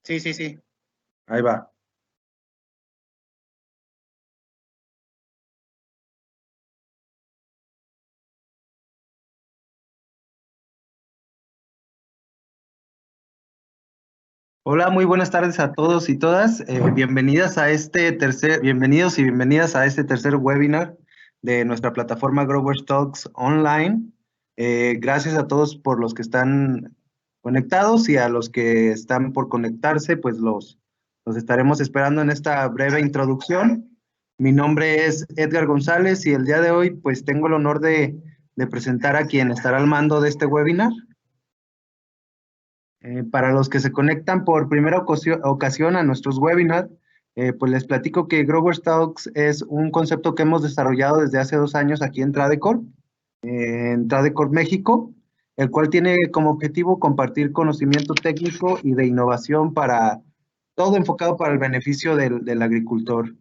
Sí, sí, sí. Ahí va. Hola, muy buenas tardes a todos y todas. Bienvenidos y bienvenidas a este tercer webinar de nuestra plataforma Growers Talks Online. Gracias a todos por los que están conectados y a los que están por conectarse, pues los estaremos esperando en esta breve introducción. Mi nombre es Edgar González y el día de hoy pues tengo el honor de presentar a quien estará al mando de este webinar. Para los que se conectan por primera ocasión a nuestros webinars, pues les platico que Growers Talks es un concepto que hemos desarrollado desde hace 2 años aquí en Tradecorp México, el cual tiene como objetivo compartir conocimiento técnico y de innovación para todo enfocado para el beneficio del agricultor.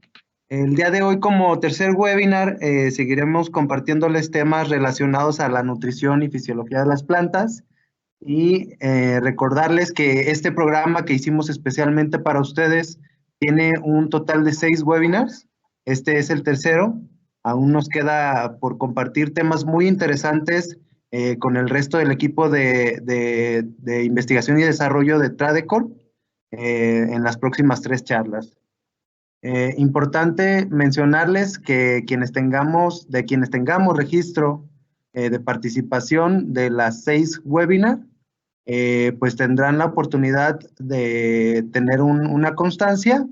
El día de hoy, como tercer webinar, seguiremos compartiéndoles temas relacionados a la nutrición y fisiología de las plantas, y recordarles que este programa que hicimos especialmente para ustedes tiene un total de 6 webinars. Este es el tercero. Aún nos queda por compartir temas muy interesantes con el resto del equipo de investigación y desarrollo de Tradecorp en las próximas 3 charlas. Importante mencionarles que quienes tengamos registro de participación de las 6 webinars, pues tendrán la oportunidad de tener una constancia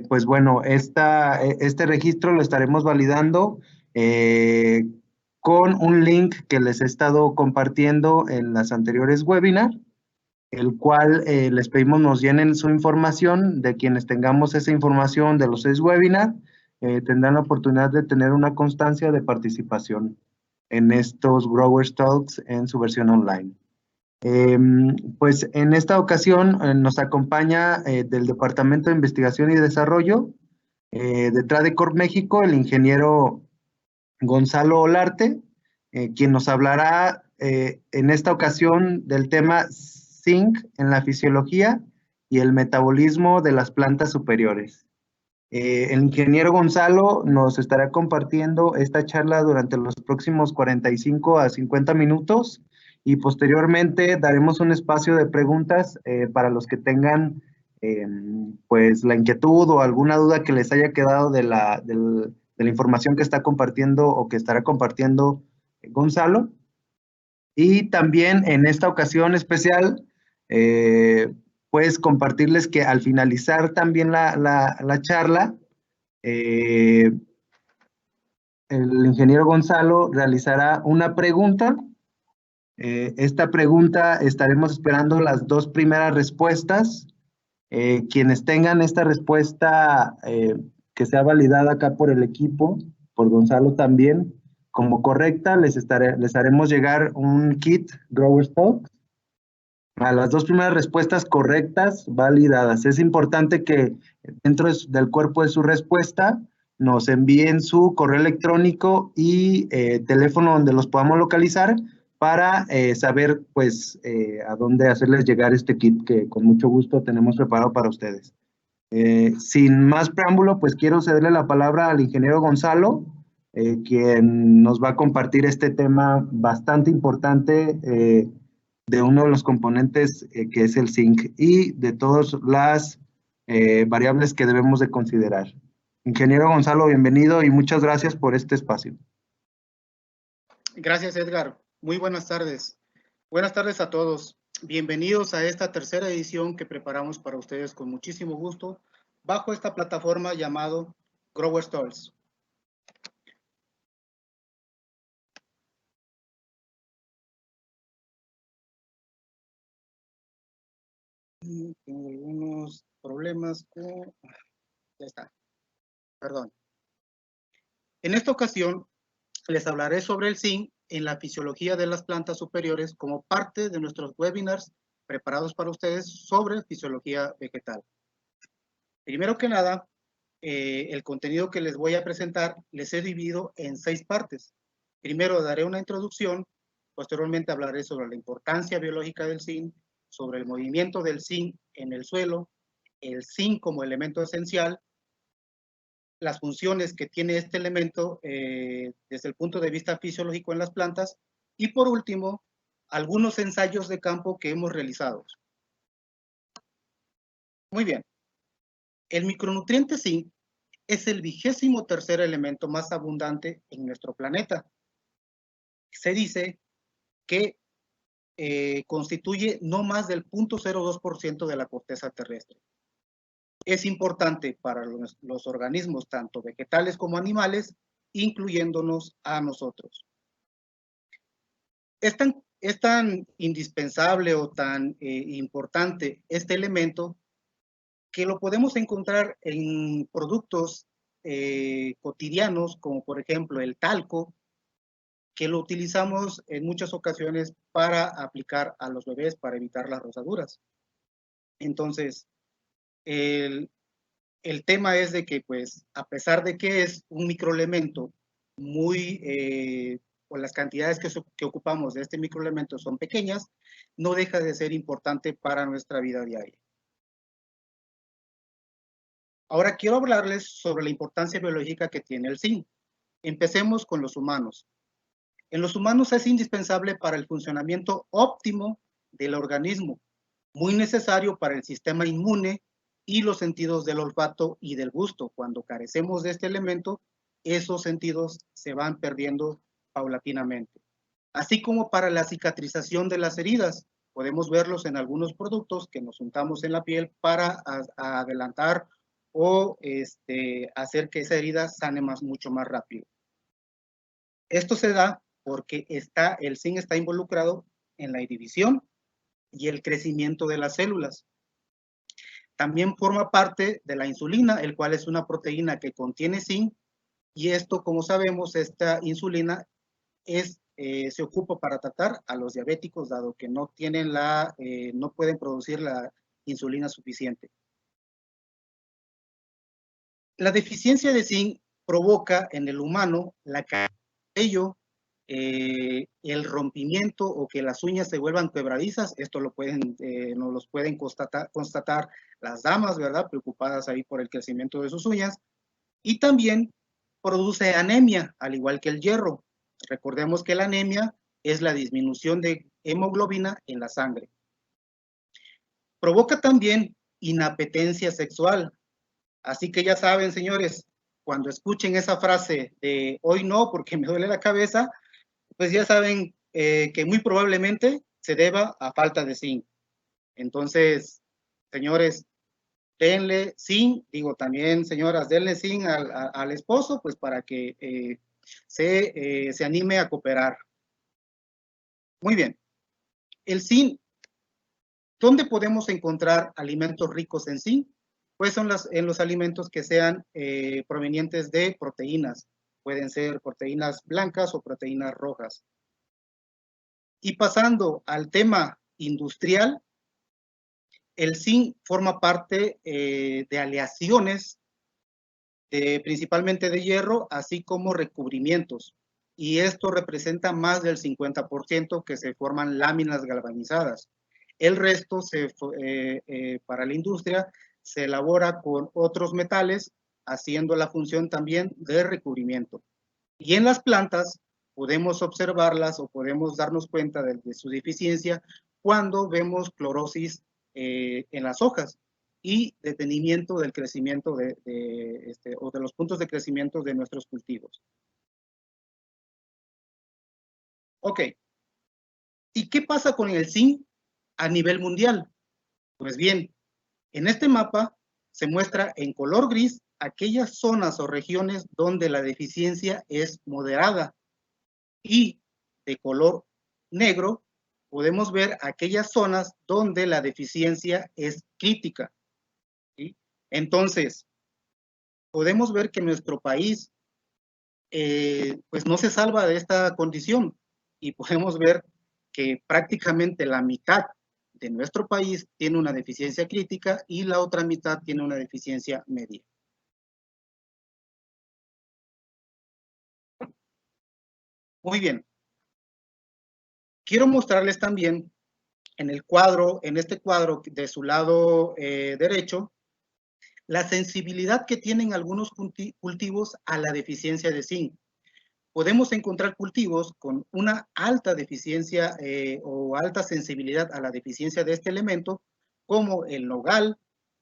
pues bueno, este registro lo estaremos validando con un link que les he estado compartiendo en las anteriores webinars, el cual les pedimos nos llenen su información. De quienes tengamos esa información de los 6 webinars, tendrán la oportunidad de tener una constancia de participación en estos Growers Talks en su versión online. Pues en esta ocasión nos acompaña del Departamento de Investigación y Desarrollo de Tradecorp México, el ingeniero Gonzalo Olarte, quien nos hablará en esta ocasión del tema zinc en la fisiología y el metabolismo de las plantas superiores. El ingeniero Gonzalo nos estará compartiendo esta charla durante los próximos 45 a 50 minutos y posteriormente daremos un espacio de preguntas para los que tengan pues la inquietud o alguna duda que les haya quedado de la información que está compartiendo o que estará compartiendo Gonzalo. Y también en esta ocasión especial, pues compartirles que al finalizar también la charla, el ingeniero Gonzalo realizará una pregunta. Esta pregunta estaremos esperando las 2 primeras respuestas. Quienes tengan esta respuesta que sea validada acá por el equipo, por Gonzalo también, como correcta, les haremos llegar un kit Growers Talks a las 2 primeras respuestas correctas, validadas. Es importante que dentro del cuerpo de su respuesta nos envíen su correo electrónico y teléfono donde los podamos localizar para saber pues a dónde hacerles llegar este kit que con mucho gusto tenemos preparado para ustedes. Sin más preámbulo, pues quiero cederle la palabra al ingeniero Gonzalo, quien nos va a compartir este tema bastante importante de uno de los componentes que es el zinc y de todas las variables que debemos de considerar. Ingeniero Gonzalo, bienvenido y muchas gracias por este espacio. Gracias, Edgar. Muy buenas tardes. Buenas tardes a todos. Bienvenidos a esta tercera edición que preparamos para ustedes con muchísimo gusto bajo esta plataforma llamado Growers Talks. Tengo algunos problemas con... Ya está. Perdón. En esta ocasión les hablaré sobre el zinc en la fisiología de las plantas superiores como parte de nuestros webinars preparados para ustedes sobre fisiología vegetal. Primero que nada, el contenido que les voy a presentar les he dividido en 6 partes. Primero daré una introducción, posteriormente hablaré sobre la importancia biológica del zinc, sobre el movimiento del zinc en el suelo, el zinc como elemento esencial, las funciones que tiene este elemento desde el punto de vista fisiológico en las plantas y por último, algunos ensayos de campo que hemos realizado. Muy bien. El micronutriente zinc es el 23º elemento más abundante en nuestro planeta. Se dice que constituye no más del 0.02% de la corteza terrestre. Es importante para los organismos, tanto vegetales como animales, incluyéndonos a nosotros. Es tan indispensable o tan importante este elemento que lo podemos encontrar en productos cotidianos, como por ejemplo el talco, que lo utilizamos en muchas ocasiones para aplicar a los bebés para evitar las rosaduras. Entonces, el tema es de que, pues, a pesar de que es un microelemento muy, o las cantidades que ocupamos de este microelemento son pequeñas, no deja de ser importante para nuestra vida diaria. Ahora quiero hablarles sobre la importancia biológica que tiene el zinc. Empecemos con los humanos. En los humanos es indispensable para el funcionamiento óptimo del organismo, muy necesario para el sistema inmune y los sentidos del olfato y del gusto. Cuando carecemos de este elemento, esos sentidos se van perdiendo paulatinamente. Así como para la cicatrización de las heridas, podemos verlos en algunos productos que nos untamos en la piel para adelantar o hacer que esa herida sane mucho más rápido. Esto se da porque el zinc está involucrado en la división y el crecimiento de las células. También forma parte de la insulina, el cual es una proteína que contiene zinc, y esto, como sabemos, esta insulina se ocupa para tratar a los diabéticos, dado que no pueden producir la insulina suficiente. La deficiencia de zinc provoca en el humano la caída del cabello, el rompimiento o que las uñas se vuelvan quebradizas. Esto nos los pueden constatar las damas, ¿verdad? Preocupadas ahí por el crecimiento de sus uñas. Y también produce anemia, al igual que el hierro. Recordemos que la anemia es la disminución de hemoglobina en la sangre. Provoca también inapetencia sexual. Así que ya saben, señores, cuando escuchen esa frase de hoy no porque me duele la cabeza, pues ya saben que muy probablemente se deba a falta de zinc. Entonces, señores, denle zinc, también señoras, denle zinc al esposo, pues para que se anime a cooperar. Muy bien. El zinc, ¿dónde podemos encontrar alimentos ricos en zinc? Pues son en los alimentos que sean provenientes de proteínas. Pueden ser proteínas blancas o proteínas rojas. Y pasando al tema industrial, el zinc forma parte de aleaciones, principalmente de hierro, así como recubrimientos. Y esto representa más del 50% que se forman láminas galvanizadas. El resto, para la industria, se elabora con otros metales, haciendo la función también de recubrimiento. Y en las plantas podemos observarlas o podemos darnos cuenta de su deficiencia cuando vemos clorosis en las hojas y detenimiento del crecimiento o de los puntos de crecimiento de nuestros cultivos. Ok. ¿Y qué pasa con el zinc a nivel mundial? Pues bien, en este mapa se muestra en color gris aquellas zonas o regiones donde la deficiencia es moderada, y de color negro podemos ver aquellas zonas donde la deficiencia es crítica, ¿sí? Entonces, podemos ver que nuestro país pues no se salva de esta condición, y podemos ver que prácticamente la mitad de nuestro país tiene una deficiencia crítica y la otra mitad tiene una deficiencia media. Muy bien. Quiero mostrarles también en este cuadro de su lado derecho, la sensibilidad que tienen algunos cultivos a la deficiencia de zinc. Podemos encontrar cultivos con una alta deficiencia o alta sensibilidad a la deficiencia de este elemento, como el nogal,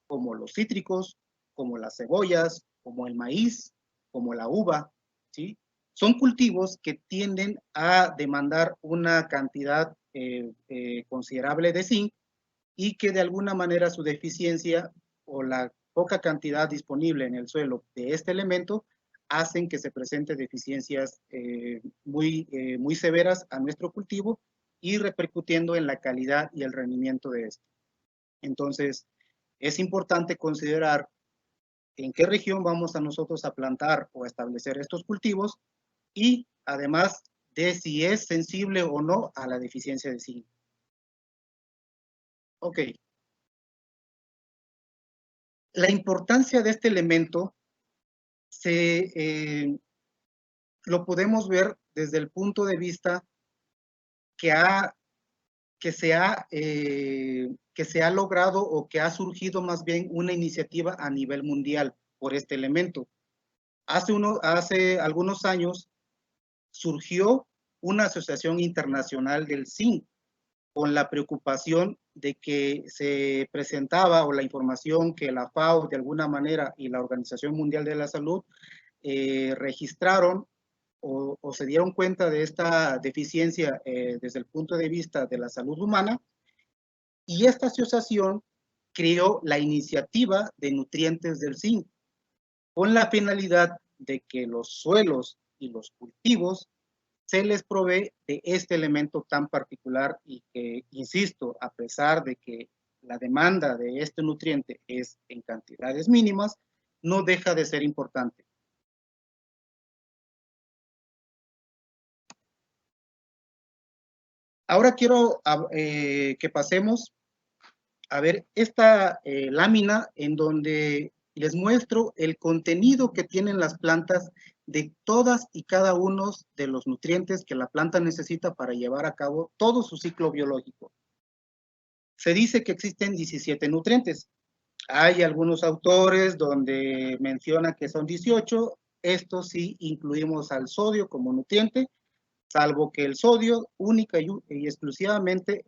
como los cítricos, como las cebollas, como el maíz, como la uva, ¿sí? Son cultivos que tienden a demandar una cantidad considerable de zinc y que de alguna manera su deficiencia o la poca cantidad disponible en el suelo de este elemento hacen que se presenten deficiencias muy severas a nuestro cultivo y repercutiendo en la calidad y el rendimiento de este. Entonces, es importante considerar en qué región vamos a nosotros a plantar o a establecer estos cultivos y además de si es sensible o no a la deficiencia de zinc. Ok. La importancia de este elemento lo podemos ver desde el punto de vista que se ha logrado o que ha surgido más bien una iniciativa a nivel mundial por este elemento. Hace algunos años surgió una asociación internacional del zinc con la preocupación de que se presentaba o la información que la FAO de alguna manera y la Organización Mundial de la Salud registraron o se dieron cuenta de esta deficiencia desde el punto de vista de la salud humana, y esta asociación creó la iniciativa de nutrientes del zinc con la finalidad de que los suelos y los cultivos se les provee de este elemento tan particular y que, insisto, a pesar de que la demanda de este nutriente es en cantidades mínimas, no deja de ser importante. Ahora quiero que pasemos a ver esta lámina en donde les muestro el contenido que tienen las plantas de todas y cada uno de los nutrientes que la planta necesita para llevar a cabo todo su ciclo biológico. Se dice que existen 17 nutrientes. Hay algunos autores donde mencionan que son 18. Estos sí incluimos al sodio como nutriente, salvo que el sodio única y exclusivamente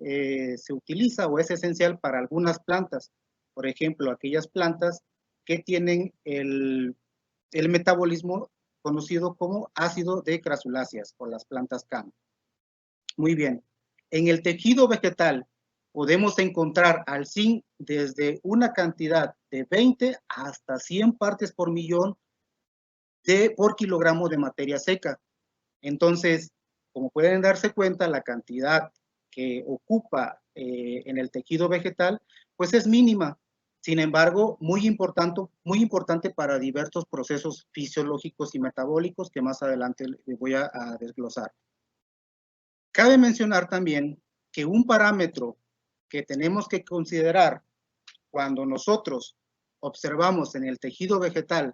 se utiliza o es esencial para algunas plantas. Por ejemplo, aquellas plantas que tienen el metabolismo conocido como ácido de crasuláceas por las plantas CAM. Muy bien. En el tejido vegetal podemos encontrar al zinc desde una cantidad de 20 hasta 100 partes por millón por kilogramo de materia seca. Entonces, como pueden darse cuenta, la cantidad que ocupa en el tejido vegetal, pues es mínima. Sin embargo, muy importante para diversos procesos fisiológicos y metabólicos que más adelante les voy a desglosar. Cabe mencionar también que un parámetro que tenemos que considerar cuando nosotros observamos en el tejido vegetal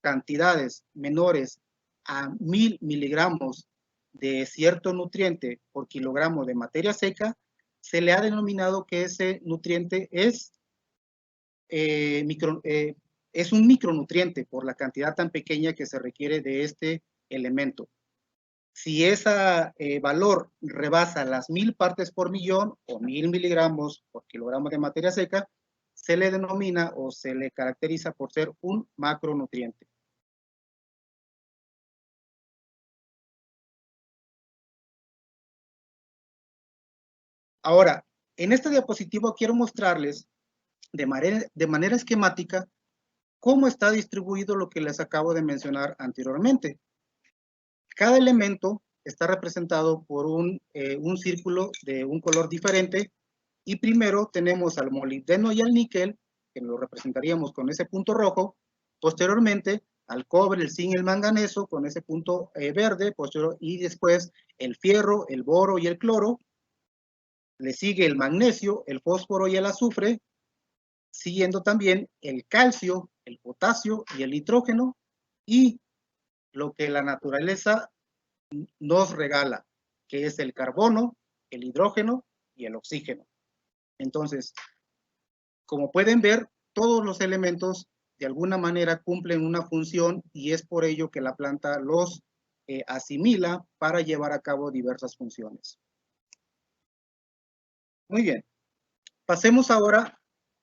cantidades menores a 1000 miligramos de cierto nutriente por kilogramo de materia seca, se le ha denominado que ese nutriente es un micronutriente por la cantidad tan pequeña que se requiere de este elemento. Si ese valor rebasa las 1000 partes por millón o 1000 miligramos por kilogramo de materia seca, se le denomina o se le caracteriza por ser un macronutriente. Ahora, en esta diapositiva quiero mostrarles de manera esquemática cómo está distribuido lo que les acabo de mencionar anteriormente. Cada elemento está representado por un círculo de un color diferente y primero tenemos al molibdeno y al níquel, que lo representaríamos con ese punto rojo, posteriormente al cobre, el zinc, el manganeso con ese punto verde, y después el fierro, el boro y el cloro. Le sigue el magnesio, el fósforo y el azufre, siguiendo también el calcio, el potasio y el nitrógeno, y lo que la naturaleza nos regala, que es el carbono, el hidrógeno y el oxígeno. Entonces, como pueden ver, todos los elementos de alguna manera cumplen una función y es por ello que la planta los asimila para llevar a cabo diversas funciones. Muy bien, pasemos ahora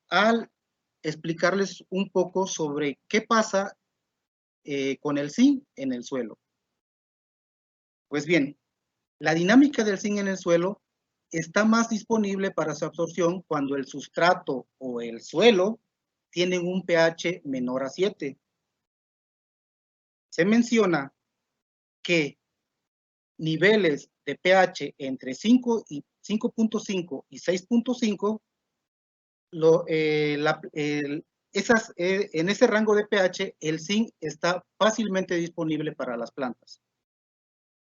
al explicarles un poco sobre qué pasa con el zinc en el suelo. Pues bien, la dinámica del zinc en el suelo está más disponible para su absorción cuando el sustrato o el suelo tienen un pH menor a 7. Se menciona que niveles de pH entre 5 y 5.5 y 6.5, en ese rango de pH, el zinc está fácilmente disponible para las plantas.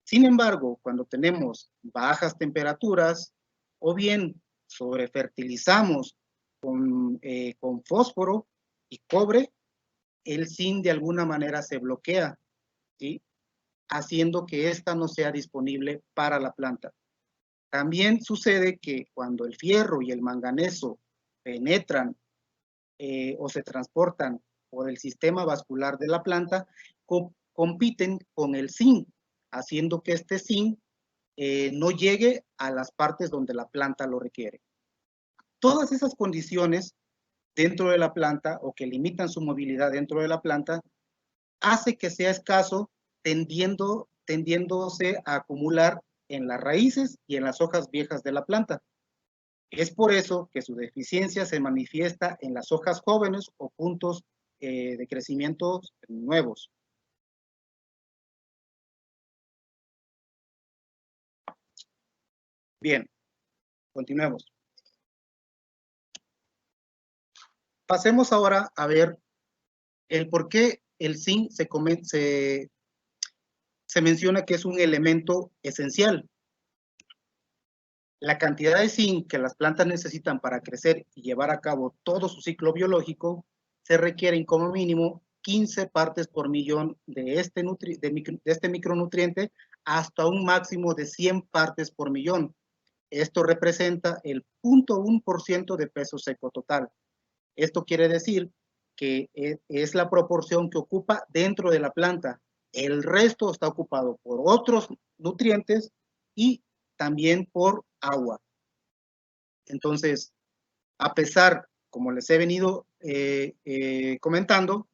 Sin embargo, cuando tenemos bajas temperaturas o bien sobrefertilizamos con fósforo y cobre, el zinc de alguna manera se bloquea, ¿sí? Haciendo que ésta no sea disponible para la planta. También sucede que cuando el fierro y el manganeso penetran o se transportan por el sistema vascular de la planta, compiten con el zinc, haciendo que este zinc no llegue a las partes donde la planta lo requiere. Todas esas condiciones dentro de la planta o que limitan su movilidad dentro de la planta hace que sea escaso, tendiéndose a acumular en las raíces y en las hojas viejas de la planta. Es por eso que su deficiencia se manifiesta en las hojas jóvenes o puntos de crecimiento nuevos. Bien, continuemos. Pasemos ahora a ver el por qué el zinc se menciona que es un elemento esencial. La cantidad de zinc que las plantas necesitan para crecer y llevar a cabo todo su ciclo biológico se requieren como mínimo 15 partes por millón de este micronutriente hasta un máximo de 100 partes por millón. Esto representa el 0.1% de peso seco total. Esto quiere decir que es la proporción que ocupa dentro de la planta. El resto está ocupado por otros nutrientes y también por agua. Entonces, a pesar, como les he venido comentando,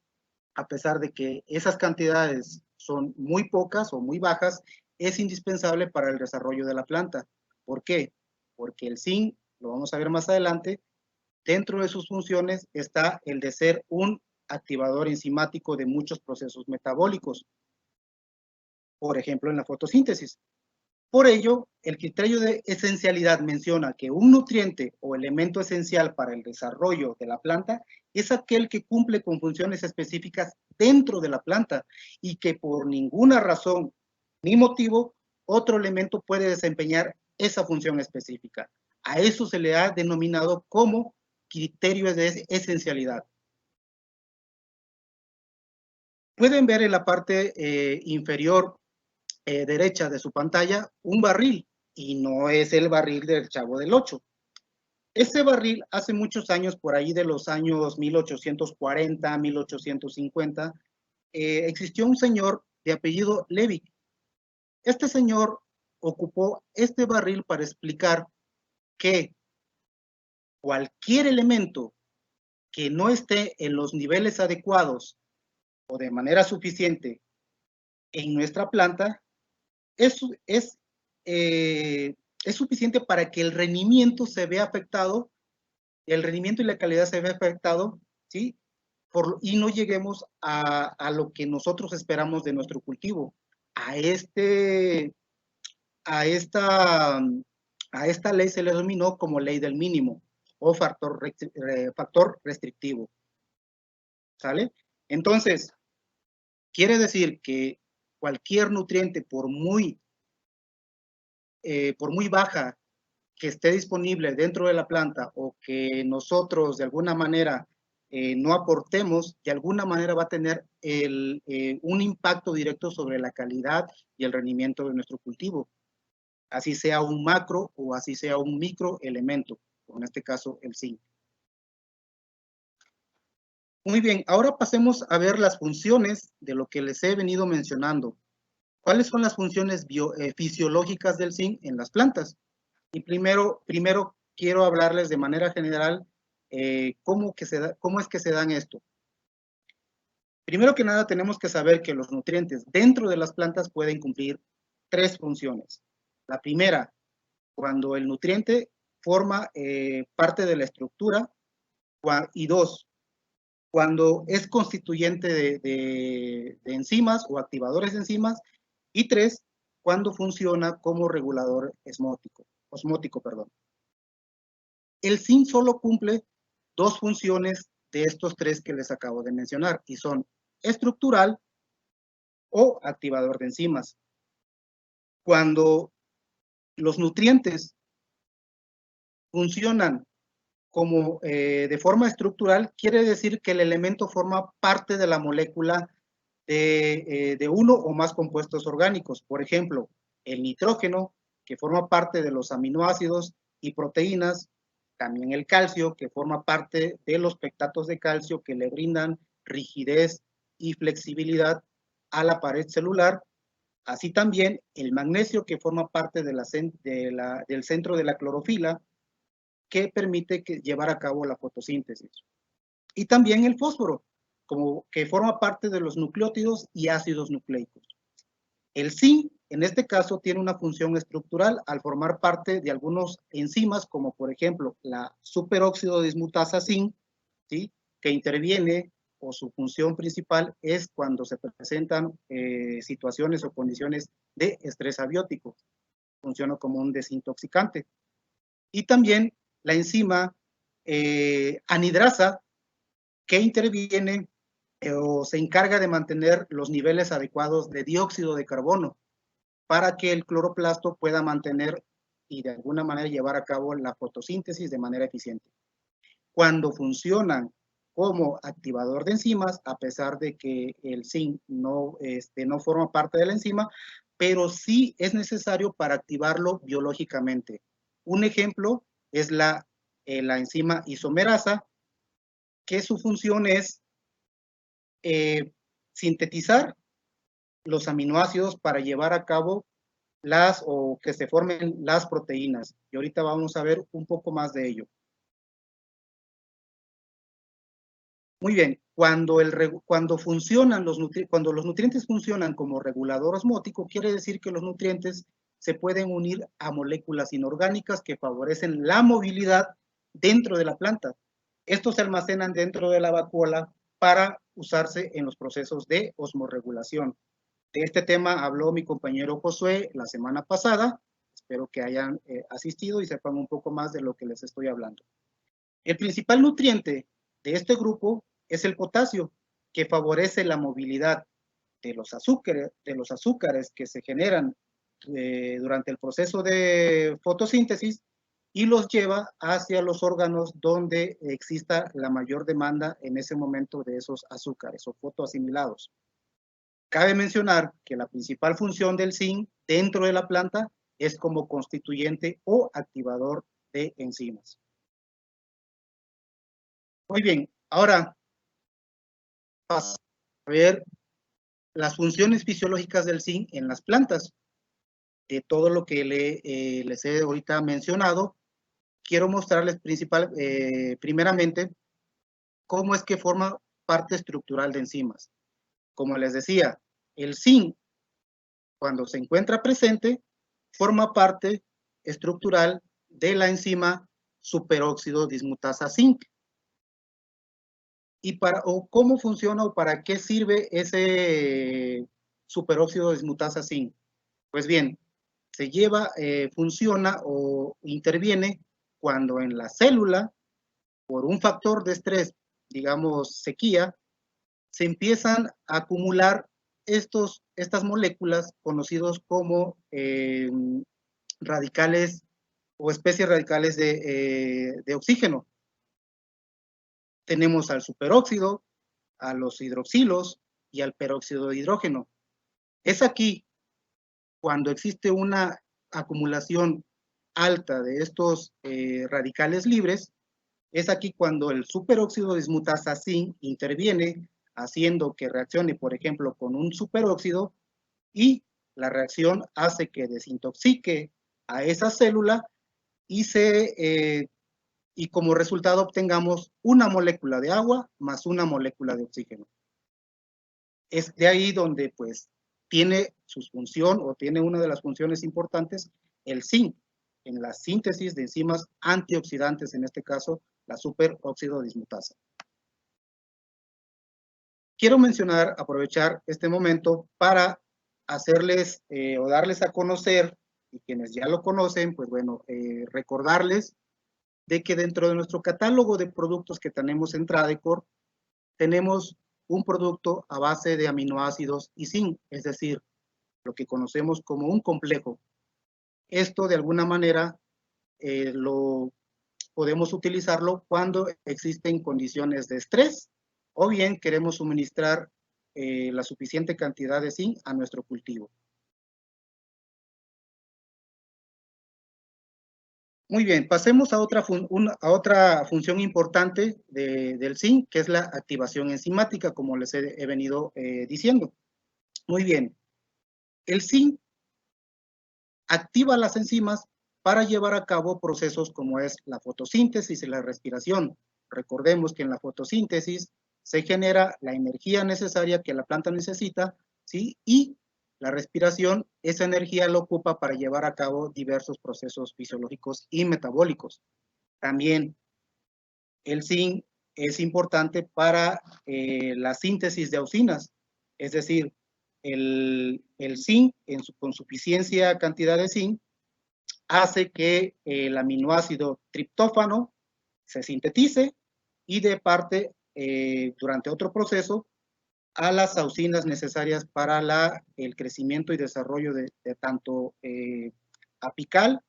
a pesar de que esas cantidades son muy pocas o muy bajas, es indispensable para el desarrollo de la planta. ¿Por qué? Porque el zinc, lo vamos a ver más adelante, dentro de sus funciones está el de ser un activador enzimático de muchos procesos metabólicos, por ejemplo, en la fotosíntesis. Por ello, el criterio de esencialidad menciona que un nutriente o elemento esencial para el desarrollo de la planta es aquel que cumple con funciones específicas dentro de la planta y que por ninguna razón ni motivo otro elemento puede desempeñar esa función específica. A eso se le ha denominado como criterio de esencialidad. Pueden ver en la parte inferior derecha de su pantalla un barril, y no es el barril del Chavo del Ocho. Ese barril hace muchos años, por ahí de los años 1840, 1850, existió un señor de apellido Levick. Este señor ocupó este barril para explicar que cualquier elemento que no esté en los niveles adecuados o de manera suficiente en nuestra planta es suficiente para que el rendimiento se vea afectado, el rendimiento y la calidad se vea afectado, ¿sí? Y no lleguemos a lo que nosotros esperamos de nuestro cultivo, a esta ley se le denominó como ley del mínimo o factor restrictivo, ¿sale? Entonces, quiere decir que cualquier nutriente, por muy baja que esté disponible dentro de la planta o que nosotros de alguna manera no aportemos, de alguna manera va a tener un impacto directo sobre la calidad y el rendimiento de nuestro cultivo, así sea un macro o así sea un micro elemento. en este caso el zinc. Muy bien, ahora pasemos a ver las funciones de lo que les he venido mencionando. ¿Cuáles son las funciones fisiológicas del zinc en las plantas? Y primero quiero hablarles de manera general cómo es que se dan esto. Primero que nada tenemos que saber que los nutrientes dentro de las plantas pueden cumplir 3 funciones. La primera, cuando el nutriente forma parte de la estructura, y 2, cuando es constituyente de enzimas o activadores de enzimas, y 3, cuando funciona como regulador osmótico. El zinc solo cumple 2 funciones de estos 3 que les acabo de mencionar, y son estructural o activador de enzimas. Cuando los nutrientes funcionan como de forma estructural, quiere decir que el elemento forma parte de la molécula de uno o más compuestos orgánicos. Por ejemplo, el nitrógeno, que forma parte de los aminoácidos y proteínas, también el calcio, que forma parte de los pectatos de calcio que le brindan rigidez y flexibilidad a la pared celular, así también el magnesio, que forma parte del centro de la clorofila, que permite llevar a cabo la fotosíntesis. Y también el fósforo, como que forma parte de los nucleótidos y ácidos nucleicos. El zinc, en este caso, tiene una función estructural al formar parte de algunos enzimas, como por ejemplo la superóxido dismutasa zinc, ¿sí?, que interviene, o su función principal es cuando se presentan situaciones o condiciones de estrés abiótico. Funciona como un desintoxicante. Y también la enzima anidrasa, que interviene o se encarga de mantener los niveles adecuados de dióxido de carbono para que el cloroplasto pueda mantener y de alguna manera llevar a cabo la fotosíntesis de manera eficiente. Cuando funcionan como activador de enzimas, a pesar de que el zinc no forma parte de la enzima, pero sí es necesario para activarlo biológicamente. Un ejemplo es la enzima isomerasa, que su función es sintetizar los aminoácidos para llevar a cabo o que se formen las proteínas. Y ahorita vamos a ver un poco más de ello. Muy bien, cuando los nutrientes funcionan como regulador osmótico, quiere decir que los nutrientes se pueden unir a moléculas inorgánicas que favorecen la movilidad dentro de la planta. Estos se almacenan dentro de la vacuola para usarse en los procesos de osmorregulación. De este tema habló mi compañero Josué la semana pasada. Espero que hayan asistido y sepan un poco más de lo que les estoy hablando. El principal nutriente de este grupo es el potasio, que favorece la movilidad de los azúcares que se generan durante el proceso de fotosíntesis y los lleva hacia los órganos donde exista la mayor demanda en ese momento de esos azúcares o fotoasimilados. Cabe mencionar que la principal función del zinc dentro de la planta es como constituyente o activador de enzimas. Muy bien, ahora vamos a ver las funciones fisiológicas del zinc en las plantas. De todo lo que les he ahorita mencionado, quiero mostrarles primeramente cómo es que forma parte estructural de enzimas. Como les decía, el zinc, cuando se encuentra presente, forma parte estructural de la enzima superóxido dismutasa zinc. ¿Y cómo funciona o para qué sirve ese superóxido dismutasa zinc? Pues bien, funciona o interviene cuando en la célula, por un factor de estrés, digamos sequía, se empiezan a acumular estas moléculas conocidos como radicales o especies radicales de oxígeno. Tenemos al superóxido, a los hidroxilos y al peróxido de hidrógeno. Es aquí cuando existe una acumulación alta de estos radicales libres, es aquí cuando el superóxido dismutasa zinc interviene, haciendo que reaccione, por ejemplo, con un superóxido, y la reacción hace que desintoxique a esa célula y como resultado obtengamos una molécula de agua más una molécula de oxígeno. Es de ahí donde pues tiene su función o tiene una de las funciones importantes el zinc en la síntesis de enzimas antioxidantes, en este caso la superóxido dismutasa. Quiero mencionar, aprovechar este momento para hacerles o darles a conocer, y quienes ya lo conocen, pues bueno, recordarles de que dentro de nuestro catálogo de productos que tenemos en Tradicore, tenemos un producto a base de aminoácidos y zinc, es decir, lo que conocemos como un complejo. Esto de alguna manera lo podemos utilizarlo cuando existen condiciones de estrés o bien queremos suministrar la suficiente cantidad de zinc a nuestro cultivo. Muy bien, pasemos a otra función importante del zinc, que es la activación enzimática, como les he venido diciendo. Muy bien, el zinc activa las enzimas para llevar a cabo procesos como es la fotosíntesis y la respiración. Recordemos que en la fotosíntesis se genera la energía necesaria que la planta necesita, ¿sí? Y la respiración, esa energía la ocupa para llevar a cabo diversos procesos fisiológicos y metabólicos. También el zinc es importante para la síntesis de auxinas, es decir, el zinc con suficiencia cantidad de zinc hace que el aminoácido triptófano se sintetice y de parte durante otro proceso a las auxinas necesarias para el crecimiento y desarrollo de tanto apical,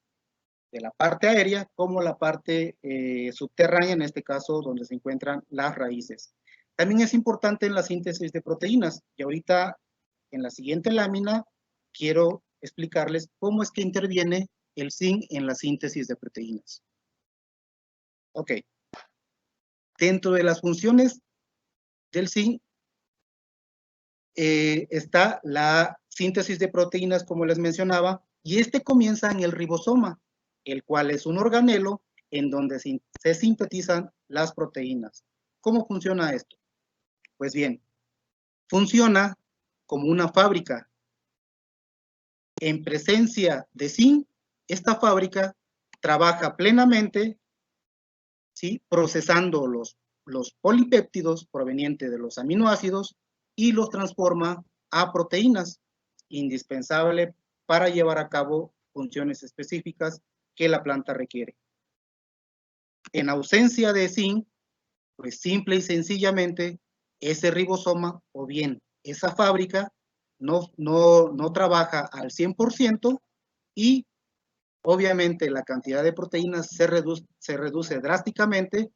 de la parte aérea, como la parte subterránea, en este caso donde se encuentran las raíces. También es importante en la síntesis de proteínas, y ahorita en la siguiente lámina quiero explicarles cómo es que interviene el zinc en la síntesis de proteínas. Ok. Dentro de las funciones del zinc está la síntesis de proteínas, como les mencionaba, y este comienza en el ribosoma, el cual es un organelo en donde se sintetizan las proteínas. ¿Cómo funciona esto? Pues bien, funciona como una fábrica. En presencia de zinc, esta fábrica trabaja plenamente, ¿sí? Procesando los polipéptidos provenientes de los aminoácidos y los transforma a proteínas, indispensable para llevar a cabo funciones específicas que la planta requiere. En ausencia de zinc, pues simple y sencillamente ese ribosoma o bien esa fábrica no trabaja al 100% y obviamente la cantidad de proteínas se reduce drásticamente,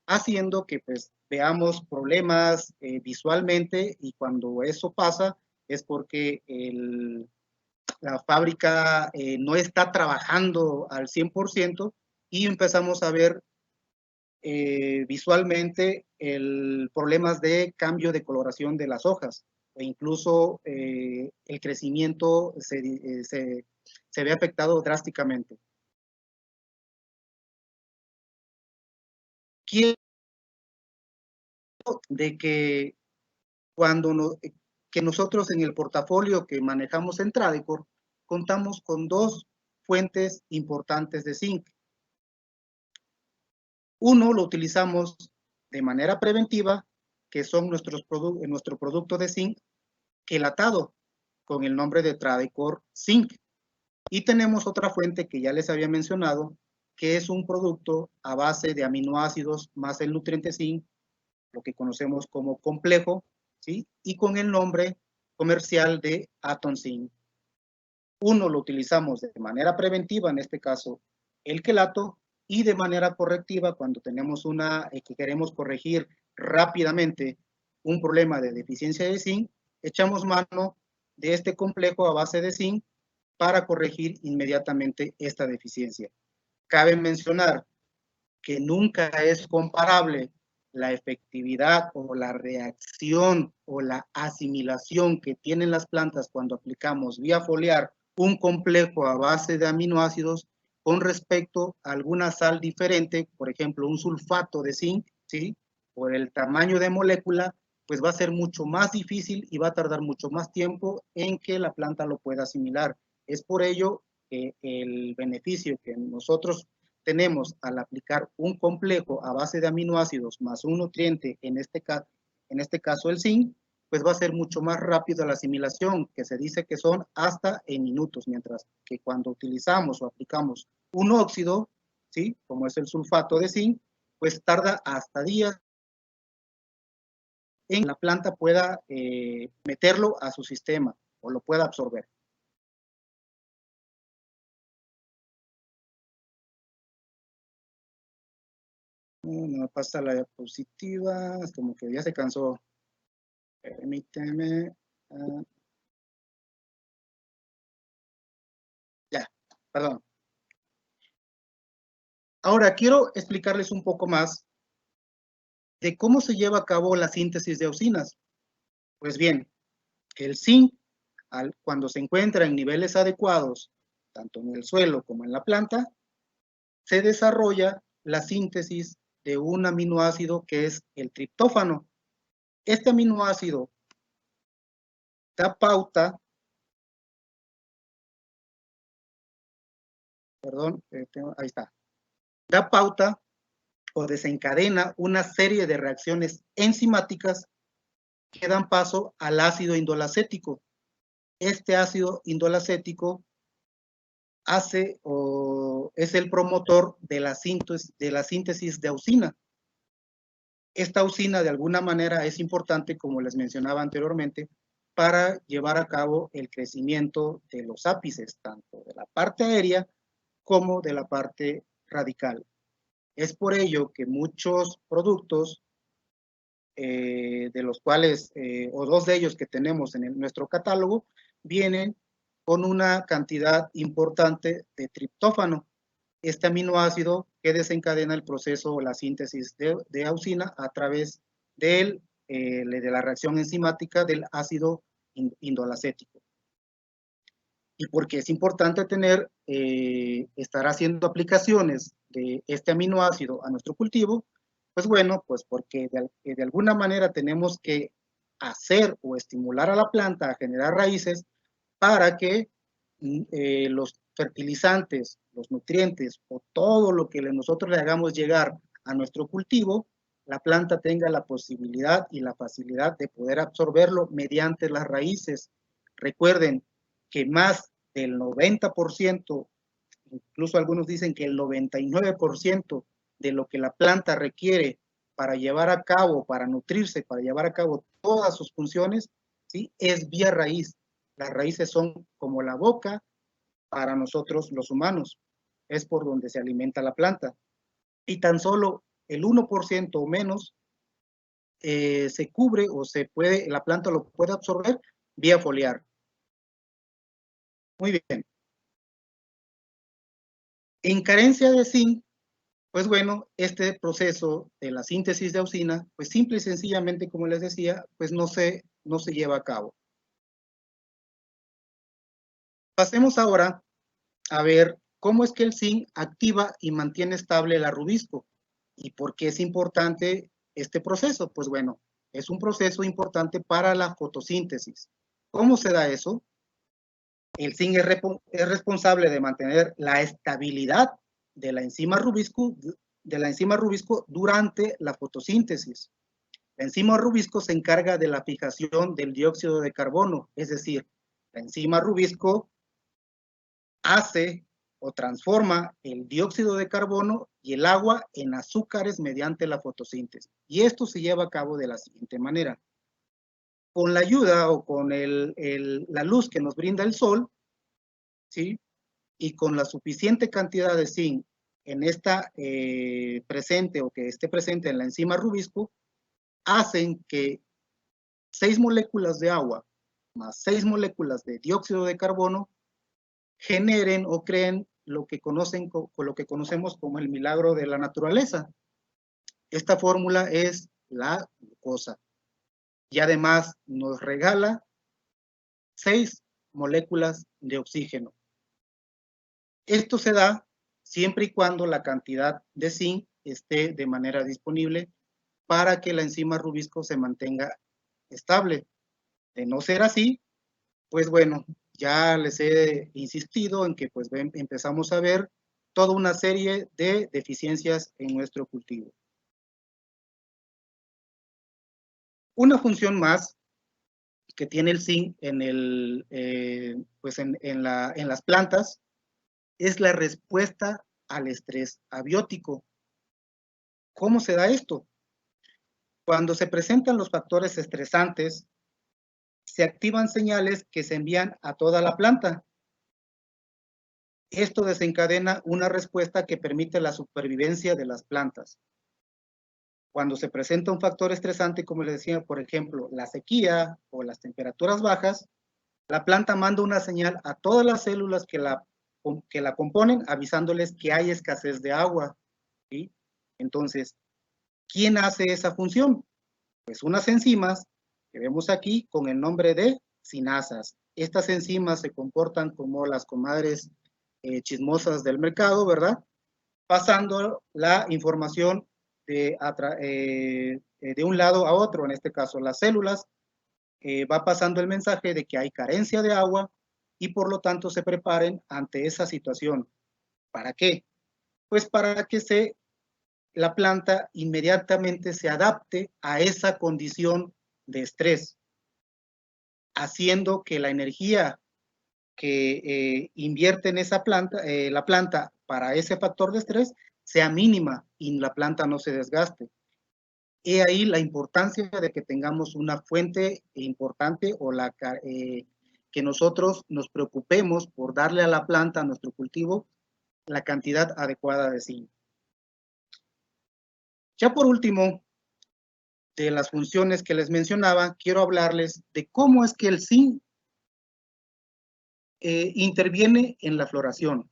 haciendo que pues veamos problemas visualmente, y cuando eso pasa es porque la fábrica no está trabajando al 100% y empezamos a ver visualmente problemas de cambio de coloración de las hojas e incluso el crecimiento se ve afectado drásticamente. Quiero de que que nosotros en el portafolio que manejamos en Tradicore contamos con dos fuentes importantes de zinc. Uno lo utilizamos de manera preventiva, que son nuestro producto de zinc quelatado con el nombre de Tradicore Zinc. Y tenemos otra fuente que ya les había mencionado, que es un producto a base de aminoácidos más el nutriente zinc, lo que conocemos como complejo, ¿sí? Y con el nombre comercial de Aton Zinc. Uno lo utilizamos de manera preventiva, en este caso el quelato, y de manera correctiva cuando tenemos que queremos corregir rápidamente un problema de deficiencia de zinc, echamos mano de este complejo a base de zinc para corregir inmediatamente esta deficiencia. Cabe mencionar que nunca es comparable la efectividad o la reacción o la asimilación que tienen las plantas cuando aplicamos vía foliar un complejo a base de aminoácidos con respecto a alguna sal diferente, por ejemplo, un sulfato de zinc, ¿sí? Por el tamaño de molécula, pues va a ser mucho más difícil y va a tardar mucho más tiempo en que la planta lo pueda asimilar. Es por ello que el beneficio que nosotros tenemos al aplicar un complejo a base de aminoácidos más un nutriente, en este caso el zinc, pues va a ser mucho más rápido la asimilación, que se dice que son hasta en minutos, mientras que cuando utilizamos o aplicamos un óxido, ¿sí? Como es el sulfato de zinc, pues tarda hasta días en que la planta pueda meterlo a su sistema o lo pueda absorber. No me pasa la diapositiva, es como que ya se cansó. Permíteme. Ya, perdón. Ahora quiero explicarles un poco más de cómo se lleva a cabo la síntesis de auxinas. Pues bien, el zinc, cuando se encuentra en niveles adecuados, tanto en el suelo como en la planta, se desarrolla la síntesis de un aminoácido que es el triptófano. Este aminoácido da pauta, ahí está, da pauta o desencadena una serie de reacciones enzimáticas que dan paso al ácido indolacético. Este ácido indolacético hace o es el promotor de la síntesis de auxina. Esta auxina de alguna manera es importante, como les mencionaba anteriormente, para llevar a cabo el crecimiento de los ápices, tanto de la parte aérea como de la parte radical. Es por ello que muchos productos, de los cuales, o dos de ellos que tenemos en nuestro catálogo, vienen con una cantidad importante de triptófano, este aminoácido que desencadena el proceso o la síntesis de auxina a través de la reacción enzimática del ácido indolacético. Y porque es importante estar haciendo aplicaciones de este aminoácido a nuestro cultivo, pues bueno, pues porque de alguna manera tenemos que hacer o estimular a la planta a generar raíces para que los fertilizantes, los nutrientes o todo lo que nosotros le hagamos llegar a nuestro cultivo, la planta tenga la posibilidad y la facilidad de poder absorberlo mediante las raíces. Recuerden que más del 90%, incluso algunos dicen que el 99% de lo que la planta requiere para llevar a cabo, para nutrirse, para llevar a cabo todas sus funciones, ¿sí? Es vía raíz. Las raíces son como la boca para nosotros los humanos. Es por donde se alimenta la planta. Y tan solo el 1% o menos se cubre o la planta lo puede absorber vía foliar. Muy bien. En carencia de zinc, pues bueno, este proceso de la síntesis de auxina, pues simple y sencillamente, como les decía, pues no se lleva a cabo. Pasemos ahora a ver cómo es que el zinc activa y mantiene estable el arrubisco y por qué es importante este proceso. Pues bueno, es un proceso importante para la fotosíntesis. ¿Cómo se da eso? El zinc es responsable de mantener la estabilidad de la enzima rubisco durante la fotosíntesis. La enzima rubisco se encarga de la fijación del dióxido de carbono, es decir, la enzima rubisco hace o transforma el dióxido de carbono y el agua en azúcares mediante la fotosíntesis. Y esto se lleva a cabo de la siguiente manera. Con la ayuda o con la luz que nos brinda el sol, ¿sí? Y con la suficiente cantidad de zinc en esta presente o que esté presente en la enzima rubisco, hacen que 6 moléculas de agua más 6 moléculas de dióxido de carbono generen o creen lo que conocemos como el milagro de la naturaleza. Esta fórmula es la glucosa y además nos regala 6 moléculas de oxígeno. Esto se da siempre y cuando la cantidad de zinc esté de manera disponible para que la enzima Rubisco se mantenga estable. De no ser así, pues bueno, ya les he insistido en que pues empezamos a ver toda una serie de deficiencias en nuestro cultivo. Una función más que tiene el zinc en, en las plantas es la respuesta al estrés abiótico. ¿Cómo se da esto? Cuando se presentan los factores estresantes, se activan señales que se envían a toda la planta. Esto desencadena una respuesta que permite la supervivencia de las plantas. Cuando se presenta un factor estresante, como les decía, por ejemplo, la sequía o las temperaturas bajas, la planta manda una señal a todas las células que la componen, avisándoles que hay escasez de agua, ¿sí? Entonces, ¿quién hace esa función? Pues unas enzimas que vemos aquí con el nombre de cinasas. Estas enzimas se comportan como las comadres chismosas del mercado, ¿verdad? Pasando la información de un lado a otro, en este caso las células, va pasando el mensaje de que hay carencia de agua y por lo tanto se preparen ante esa situación. ¿Para qué? Pues para que la planta inmediatamente se adapte a esa condición de estrés, haciendo que la energía que invierte en esa planta, la planta para ese factor de estrés sea mínima y la planta no se desgaste. He ahí la importancia de que tengamos una fuente importante o que nosotros nos preocupemos por darle a la planta, a nuestro cultivo, la cantidad adecuada de zinc. Ya por último, de las funciones que les mencionaba, quiero hablarles de cómo es que el zinc interviene en la floración.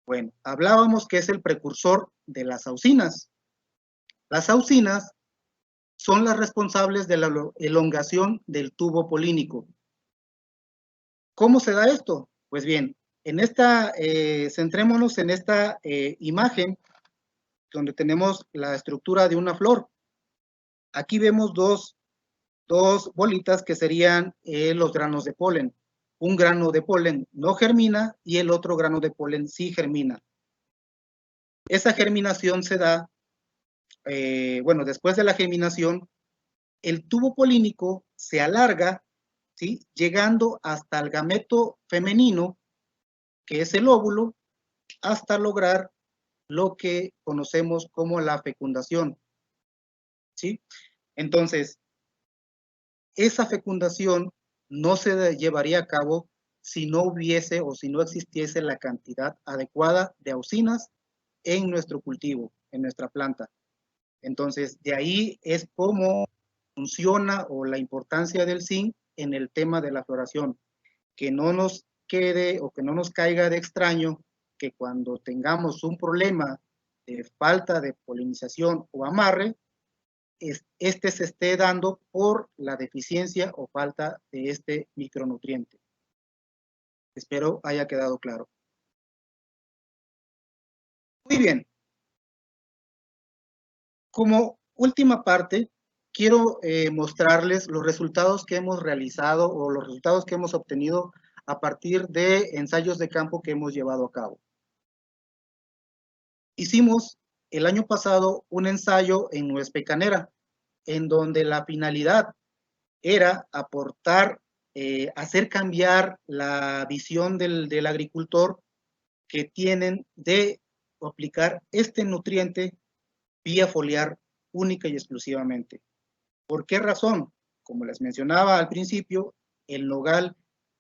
Bueno, hablábamos que es el precursor de las auxinas. Las auxinas son las responsables de la elongación del tubo polínico. ¿Cómo se da esto? Pues bien, centrémonos en esta imagen donde tenemos la estructura de una flor. Aquí vemos dos bolitas que serían los granos de polen. Un grano de polen no germina y el otro grano de polen sí germina. Esa germinación se da, después de la germinación, el tubo polínico se alarga, ¿sí? Llegando hasta el gameto femenino, que es el óvulo, hasta lograr lo que conocemos como la fecundación, ¿sí? Entonces, esa fecundación no se llevaría a cabo si no hubiese o si no existiese la cantidad adecuada de auxinas en nuestro cultivo, en nuestra planta. Entonces, de ahí es cómo funciona o la importancia del zinc en el tema de la floración. Que no nos quede o que no nos caiga de extraño que cuando tengamos un problema de falta de polinización o amarre, este se esté dando por la deficiencia o falta de este micronutriente. Espero haya quedado claro. Muy bien. Como última parte, quiero mostrarles los resultados que hemos realizado o los resultados que hemos obtenido a partir de ensayos de campo que hemos llevado a cabo. Hicimos el año pasado un ensayo en Nuez Pecanera, en donde la finalidad era aportar, hacer cambiar la visión del agricultor que tienen de aplicar este nutriente vía foliar única y exclusivamente. ¿Por qué razón? Como les mencionaba al principio, el nogal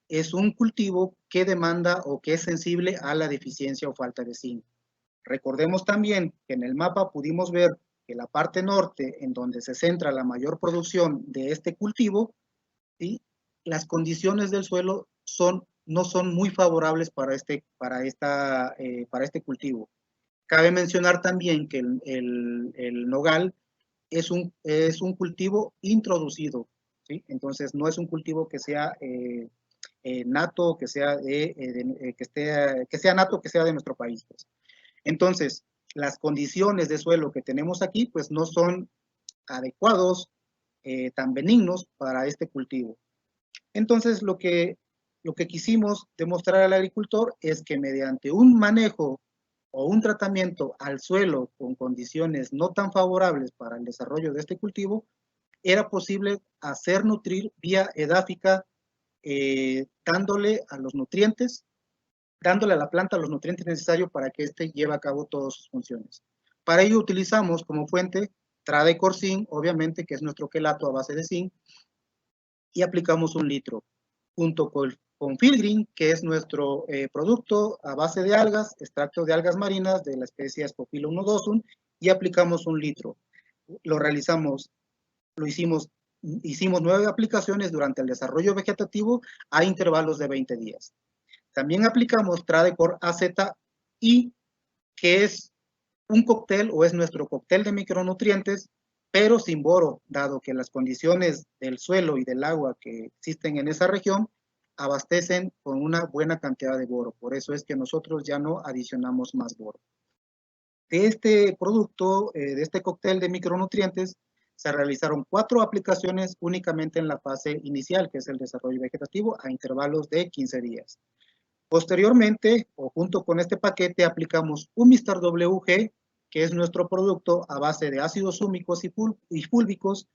es un cultivo que demanda o que es sensible a la deficiencia o falta de zinc. Recordemos también que en el mapa pudimos ver que la parte norte, en donde se centra la mayor producción de este cultivo, ¿sí? Las condiciones del suelo son no son muy favorables para este cultivo. Cabe mencionar también que el nogal es un cultivo introducido, ¿sí? Entonces no es un cultivo que sea nato, que sea nato, que sea de nuestro país, pues. Entonces, las condiciones de suelo que tenemos aquí, pues no son adecuados, tan benignos para este cultivo. Entonces, lo que quisimos demostrar al agricultor es que mediante un manejo o un tratamiento al suelo con condiciones no tan favorables para el desarrollo de este cultivo, era posible hacer nutrir vía edáfica, dándole a la planta los nutrientes necesarios para que éste lleve a cabo todas sus funciones. Para ello utilizamos como fuente Tradecor Zinc, obviamente, que es nuestro quelato a base de zinc, y aplicamos 1 litro, junto con Filgreen, que es nuestro producto a base de algas, extracto de algas marinas de la especie Ascophyllum nodosum, y aplicamos 1 litro. Hicimos 9 aplicaciones durante el desarrollo vegetativo a intervalos de 20 días. También aplicamos Tradecor AZI, que es un cóctel o es nuestro cóctel de micronutrientes, pero sin boro, dado que las condiciones del suelo y del agua que existen en esa región abastecen con una buena cantidad de boro. Por eso es que nosotros ya no adicionamos más boro. De este producto, de este cóctel de micronutrientes, se realizaron 4 aplicaciones únicamente en la fase inicial, que es el desarrollo vegetativo, a intervalos de 15 días. Posteriormente, o junto con este paquete, aplicamos un Mr. WG, que es nuestro producto a base de ácidos húmicos y fúlbicos,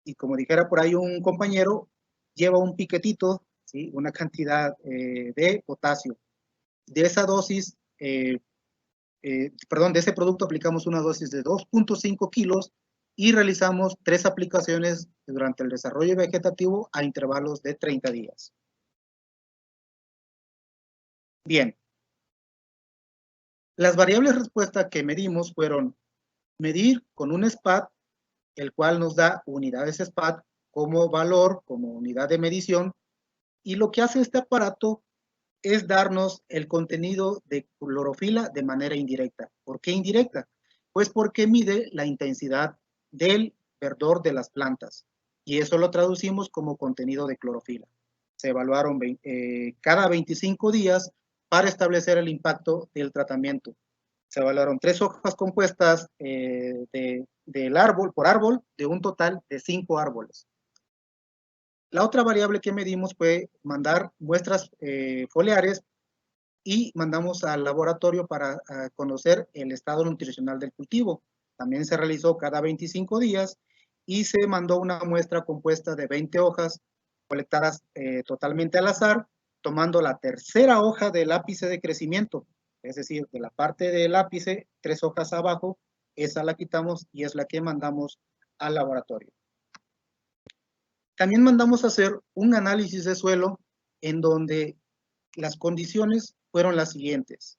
y como dijera por ahí un compañero, lleva un piquetito, ¿sí? Una cantidad de potasio. De esa dosis, de ese producto aplicamos una dosis de 2.5 kilos y realizamos 3 aplicaciones durante el desarrollo vegetativo a intervalos de 30 días. Bien. Las variables respuesta que medimos fueron medir con un SPAT, el cual nos da unidades SPAT como valor, como unidad de medición, y lo que hace este aparato es darnos el contenido de clorofila de manera indirecta. ¿Por qué indirecta? Pues porque mide la intensidad del verdor de las plantas, y eso lo traducimos como contenido de clorofila. Se evaluaron cada 25 días para establecer el impacto del tratamiento. Se evaluaron 3 hojas compuestas del árbol, por árbol, de un total de 5 árboles. La otra variable que medimos fue mandar muestras foliares y mandamos al laboratorio para conocer el estado nutricional del cultivo. También se realizó cada 25 días y se mandó una muestra compuesta de 20 hojas colectadas totalmente al azar, tomando la tercera hoja del ápice de crecimiento, es decir, de la parte del ápice, 3 hojas abajo, esa la quitamos y es la que mandamos al laboratorio. También mandamos a hacer un análisis de suelo en donde las condiciones fueron las siguientes.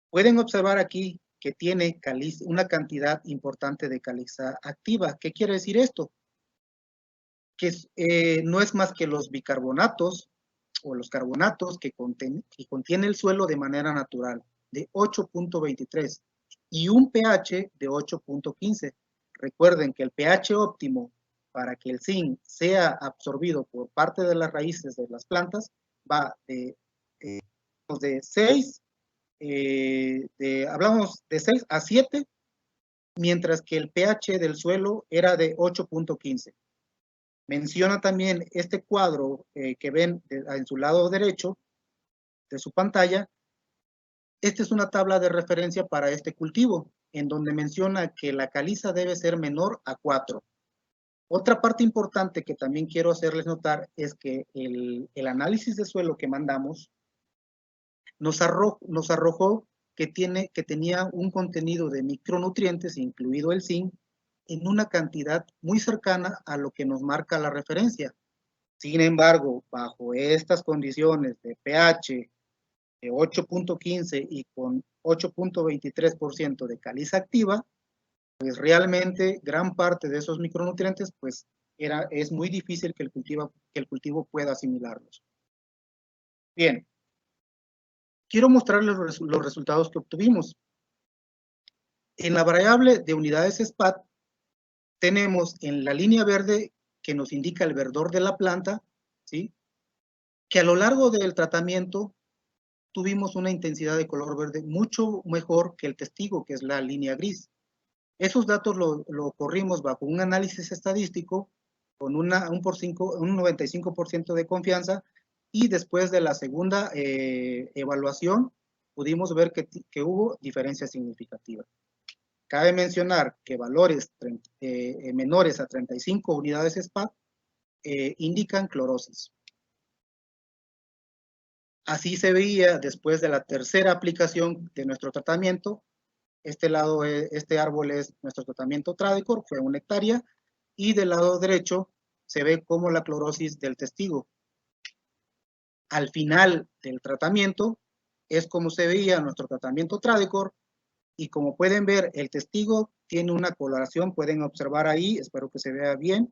Pueden observar aquí que tiene una cantidad importante de caliza activa. ¿Qué quiere decir esto? Que no es más que los bicarbonatos o los carbonatos que contiene el suelo de manera natural, de 8.23 y un pH de 8.15. Recuerden que el pH óptimo para que el zinc sea absorbido por parte de las raíces de las plantas va de 6, hablamos de 6 a 7, mientras que el pH del suelo era de 8.15. Menciona también este cuadro que ven en su lado derecho de su pantalla. Esta es una tabla de referencia para este cultivo, en donde menciona que la caliza debe ser menor a 4. Otra parte importante que también quiero hacerles notar es que el análisis de suelo que mandamos nos arrojó que tenía un contenido de micronutrientes, incluido el zinc, en una cantidad muy cercana a lo que nos marca la referencia. Sin embargo, bajo estas condiciones de pH de 8.15 y con 8.23% de caliza activa, pues realmente gran parte de esos micronutrientes pues es muy difícil que el cultivo pueda asimilarlos. Bien, quiero mostrarles los resultados que obtuvimos. En la variable de unidades SPAT, tenemos en la línea verde que nos indica el verdor de la planta, ¿sí? Que a lo largo del tratamiento tuvimos una intensidad de color verde mucho mejor que el testigo, que es la línea gris. Esos datos lo corrimos bajo un análisis estadístico con un 95% de confianza, y después de la segunda evaluación pudimos ver que hubo diferencias significativas. Cabe mencionar que valores menores a 35 unidades SPAT indican clorosis. Así se veía después de la tercera aplicación de nuestro tratamiento. Este árbol es nuestro tratamiento Tradicor, fue 1 hectárea, y del lado derecho se ve como la clorosis del testigo. Al final del tratamiento es como se veía nuestro tratamiento Tradicor, y como pueden ver, el testigo tiene una coloración, pueden observar ahí, espero que se vea bien,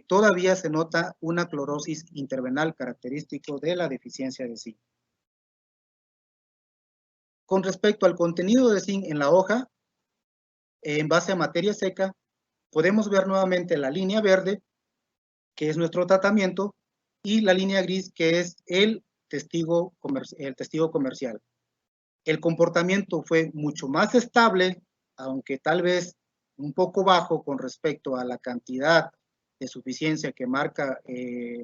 todavía se nota una clorosis intervenal característico de la deficiencia de zinc. Con respecto al contenido de zinc en la hoja, en base a materia seca, podemos ver nuevamente la línea verde, que es nuestro tratamiento, y la línea gris, que es el testigo comercial. El comportamiento fue mucho más estable, aunque tal vez un poco bajo con respecto a la cantidad de suficiencia que marca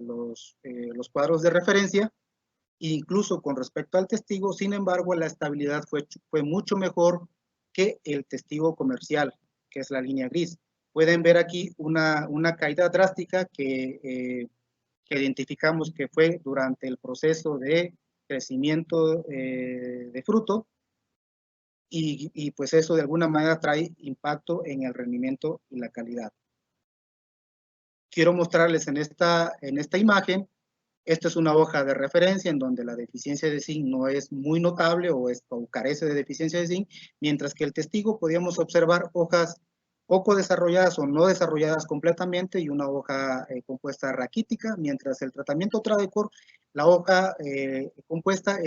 los cuadros de referencia, e incluso con respecto al testigo. Sin embargo, la estabilidad fue mucho mejor que el testigo comercial, que es la línea gris. Pueden ver aquí una caída drástica que identificamos que fue durante el proceso de crecimiento de fruto, y pues eso de alguna manera trae impacto en el rendimiento y la calidad. Quiero mostrarles en esta imagen. Esta es una hoja de referencia en donde la deficiencia de zinc no es muy notable o carece de deficiencia de zinc, mientras que el testigo podíamos observar hojas poco desarrolladas o no desarrolladas completamente y una hoja compuesta raquítica, mientras el tratamiento Tradicor, la hoja compuesta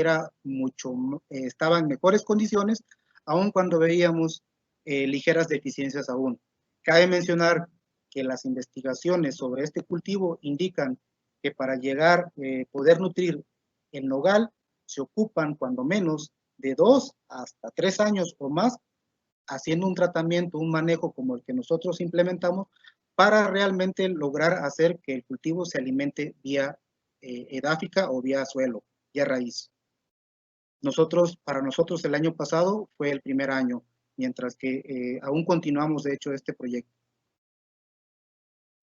estaba en mejores condiciones, aun cuando veíamos ligeras deficiencias aún. Cabe mencionar que las investigaciones sobre este cultivo indican que para poder nutrir el nogal, se ocupan cuando menos de 2 hasta 3 años o más, haciendo un tratamiento, un manejo como el que nosotros implementamos, para realmente lograr hacer que el cultivo se alimente vía edáfica o vía suelo, vía raíz. Para nosotros el año pasado fue el primer año, mientras que aún continuamos de hecho este proyecto.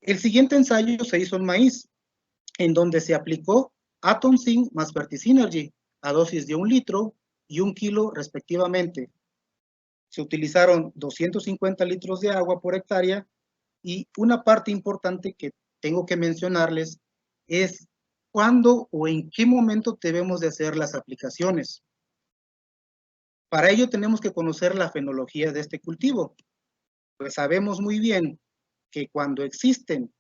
El siguiente ensayo se hizo en maíz, en donde se aplicó Atom Zinc más Fertisinergy a dosis de 1 litro y 1 kilo respectivamente. Se utilizaron 250 litros de agua por hectárea, y una parte importante que tengo que mencionarles es cuándo o en qué momento debemos de hacer las aplicaciones. Para ello tenemos que conocer la fenología de este cultivo, pues sabemos muy bien que cuando existen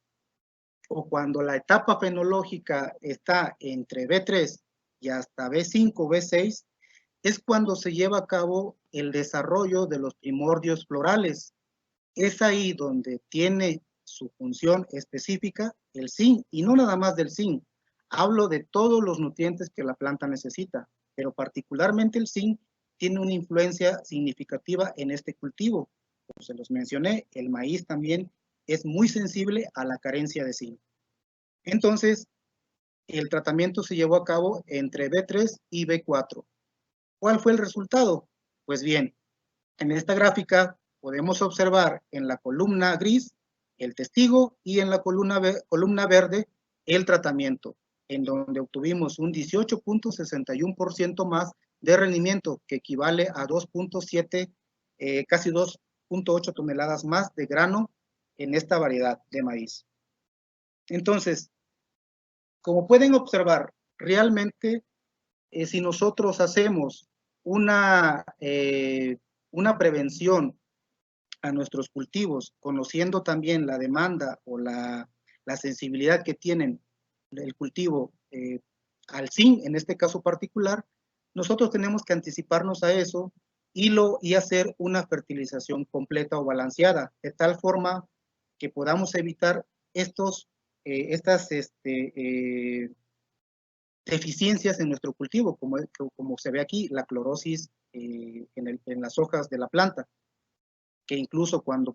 o cuando la etapa fenológica está entre B3 y hasta B5, B6, es cuando se lleva a cabo el desarrollo de los primordios florales. Es ahí donde tiene su función específica el zinc, y no nada más del zinc. Hablo de todos los nutrientes que la planta necesita, pero particularmente el zinc tiene una influencia significativa en este cultivo. Como se los mencioné, el maíz también es muy sensible a la carencia de zinc. Entonces, el tratamiento se llevó a cabo entre B3 y B4. ¿Cuál fue el resultado? Pues bien, en esta gráfica podemos observar en la columna gris el testigo y en la columna verde el tratamiento, en donde obtuvimos un 18.61% más de rendimiento, que equivale a 2.7, casi 2.8 toneladas más de grano en esta variedad de maíz. Entonces, como pueden observar, realmente si nosotros hacemos una prevención a nuestros cultivos, conociendo también la demanda o la sensibilidad que tienen el cultivo al zinc, en este caso particular, nosotros tenemos que anticiparnos a eso y hacer una fertilización completa o balanceada, de tal forma que podamos evitar estas deficiencias en nuestro cultivo, como se ve aquí, la clorosis en las hojas de la planta, que incluso cuando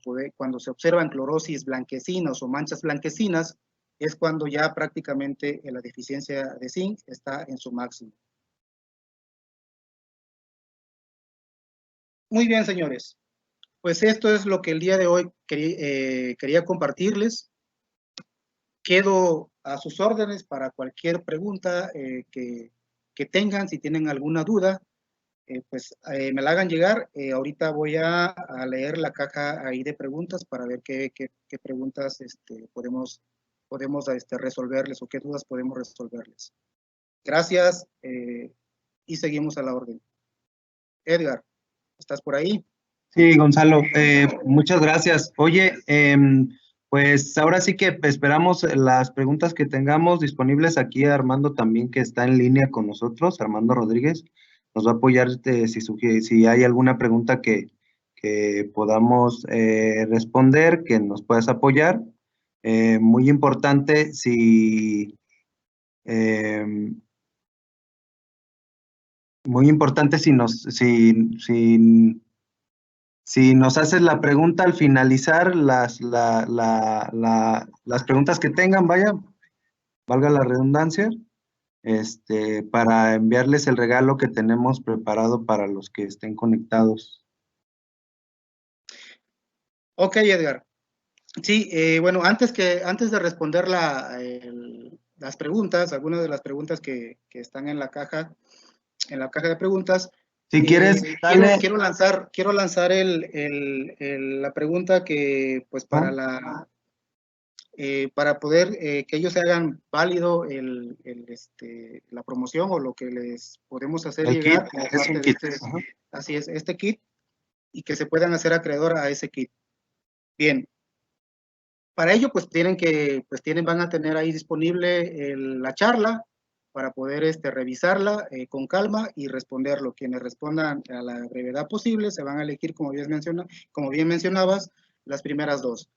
se observan clorosis blanquecinas o manchas blanquecinas, es cuando ya prácticamente la deficiencia de zinc está en su máximo. Muy bien, señores. Pues esto es lo que el día de hoy quería compartirles. Quedo a sus órdenes para cualquier pregunta que tengan. Si tienen alguna duda, pues me la hagan llegar. Ahorita voy a leer la caja ahí de preguntas para ver qué preguntas podemos resolverles o qué dudas podemos resolverles. Gracias y seguimos a la orden. Edgar, ¿estás por ahí? Sí, Gonzalo, muchas gracias. Oye, pues ahora sí que esperamos las preguntas que tengamos disponibles aquí. Armando también, que está en línea con nosotros, Armando Rodríguez, nos va a apoyar si hay alguna pregunta que podamos responder, que nos puedas apoyar. Muy importante, si nos haces la pregunta al finalizar, las preguntas que tengan, valga la redundancia, para enviarles el regalo que tenemos preparado para los que estén conectados. Ok, Edgar. Sí, bueno, antes de responder las preguntas, algunas de las preguntas que están en la caja de preguntas, si quieres, dale. Quiero lanzar la pregunta que, pues, para poder que ellos se hagan válido la promoción o lo que les podemos hacer El llegar kit, como es un parte de kit. así es, este kit, y que se puedan hacer acreedor a ese kit. Bien. Para ello, pues van a tener ahí disponible la charla para poder revisarla con calma y responderlo. Quienes respondan a la brevedad posible se van a elegir, como bien mencionabas, las primeras dos.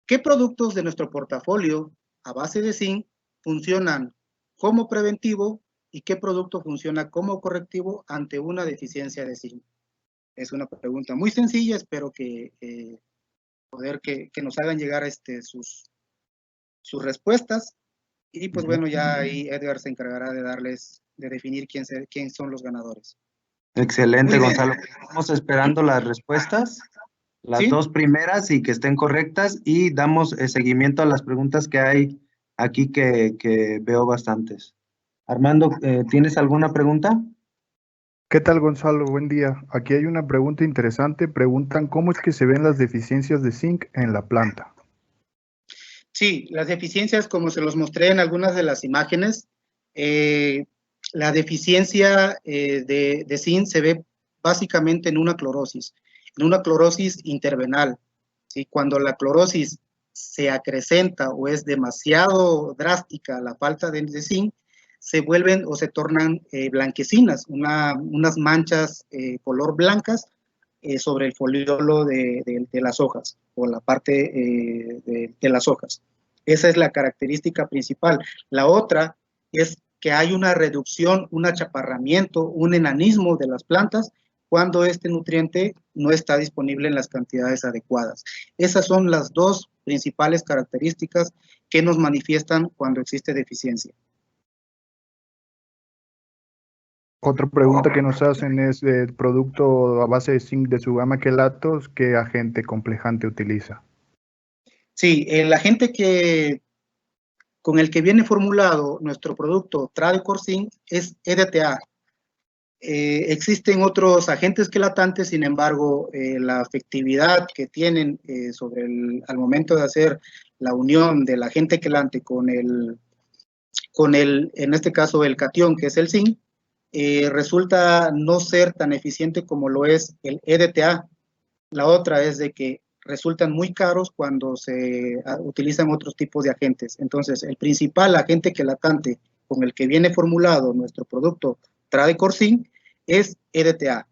¿Qué productos de nuestro portafolio a base de zinc funcionan como preventivo y qué producto funciona como correctivo ante una deficiencia de zinc? Es una pregunta muy sencilla, espero que nos hagan llegar sus respuestas, y pues bueno, ya ahí Edgar se encargará de definir quién son los ganadores. Excelente, Gonzalo. Estamos esperando las respuestas, las dos primeras, y que estén correctas, y damos seguimiento a las preguntas que hay aquí que veo bastantes. Armando, ¿tienes alguna pregunta? ¿Qué tal, Gonzalo? Buen día. Aquí hay una pregunta interesante. Preguntan cómo es que se ven las deficiencias de zinc en la planta. Sí, las deficiencias, como se los mostré en algunas de las imágenes, la deficiencia de zinc se ve básicamente en una clorosis intervenal. ¿Sí? Cuando la clorosis se acrecenta o es demasiado drástica la falta de zinc, se vuelven o se tornan blanquecinas, unas manchas color blancas sobre el foliolo de las hojas o la parte de las hojas. Esa es la característica principal. La otra es que hay una reducción, un achaparramiento, un enanismo de las plantas cuando este nutriente no está disponible en las cantidades adecuadas. Esas son las dos principales características que nos manifiestan cuando existe deficiencia. Otra pregunta que nos hacen es el producto a base de zinc de su gama quelatos, ¿qué agente complejante utiliza? Sí, el agente con el que viene formulado nuestro producto Tradicor Zinc es EDTA. Existen otros agentes quelatantes, sin embargo, la efectividad que tienen al momento de hacer la unión del agente quelante con en este caso, el catión, que es el zinc, resulta no ser tan eficiente como lo es el EDTA. La otra es de que resultan muy caros cuando se utilizan otros tipos de agentes. Entonces, el principal agente quelatante con el que viene formulado nuestro producto Tradicor Zinc es EDTA.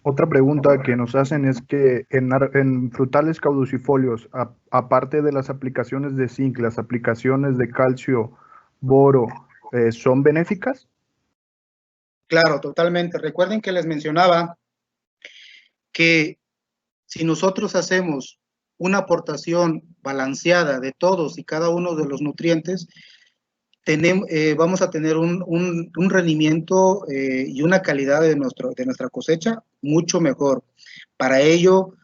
Otra pregunta que nos hacen es que en frutales caducifolios, aparte de las aplicaciones de zinc, las aplicaciones de calcio, boro, ¿son benéficas? Claro, totalmente. Recuerden que les mencionaba que si nosotros hacemos una aportación balanceada de todos y cada uno de los nutrientes, vamos a tener un rendimiento y una calidad de nuestra cosecha mucho mejor. Para ello,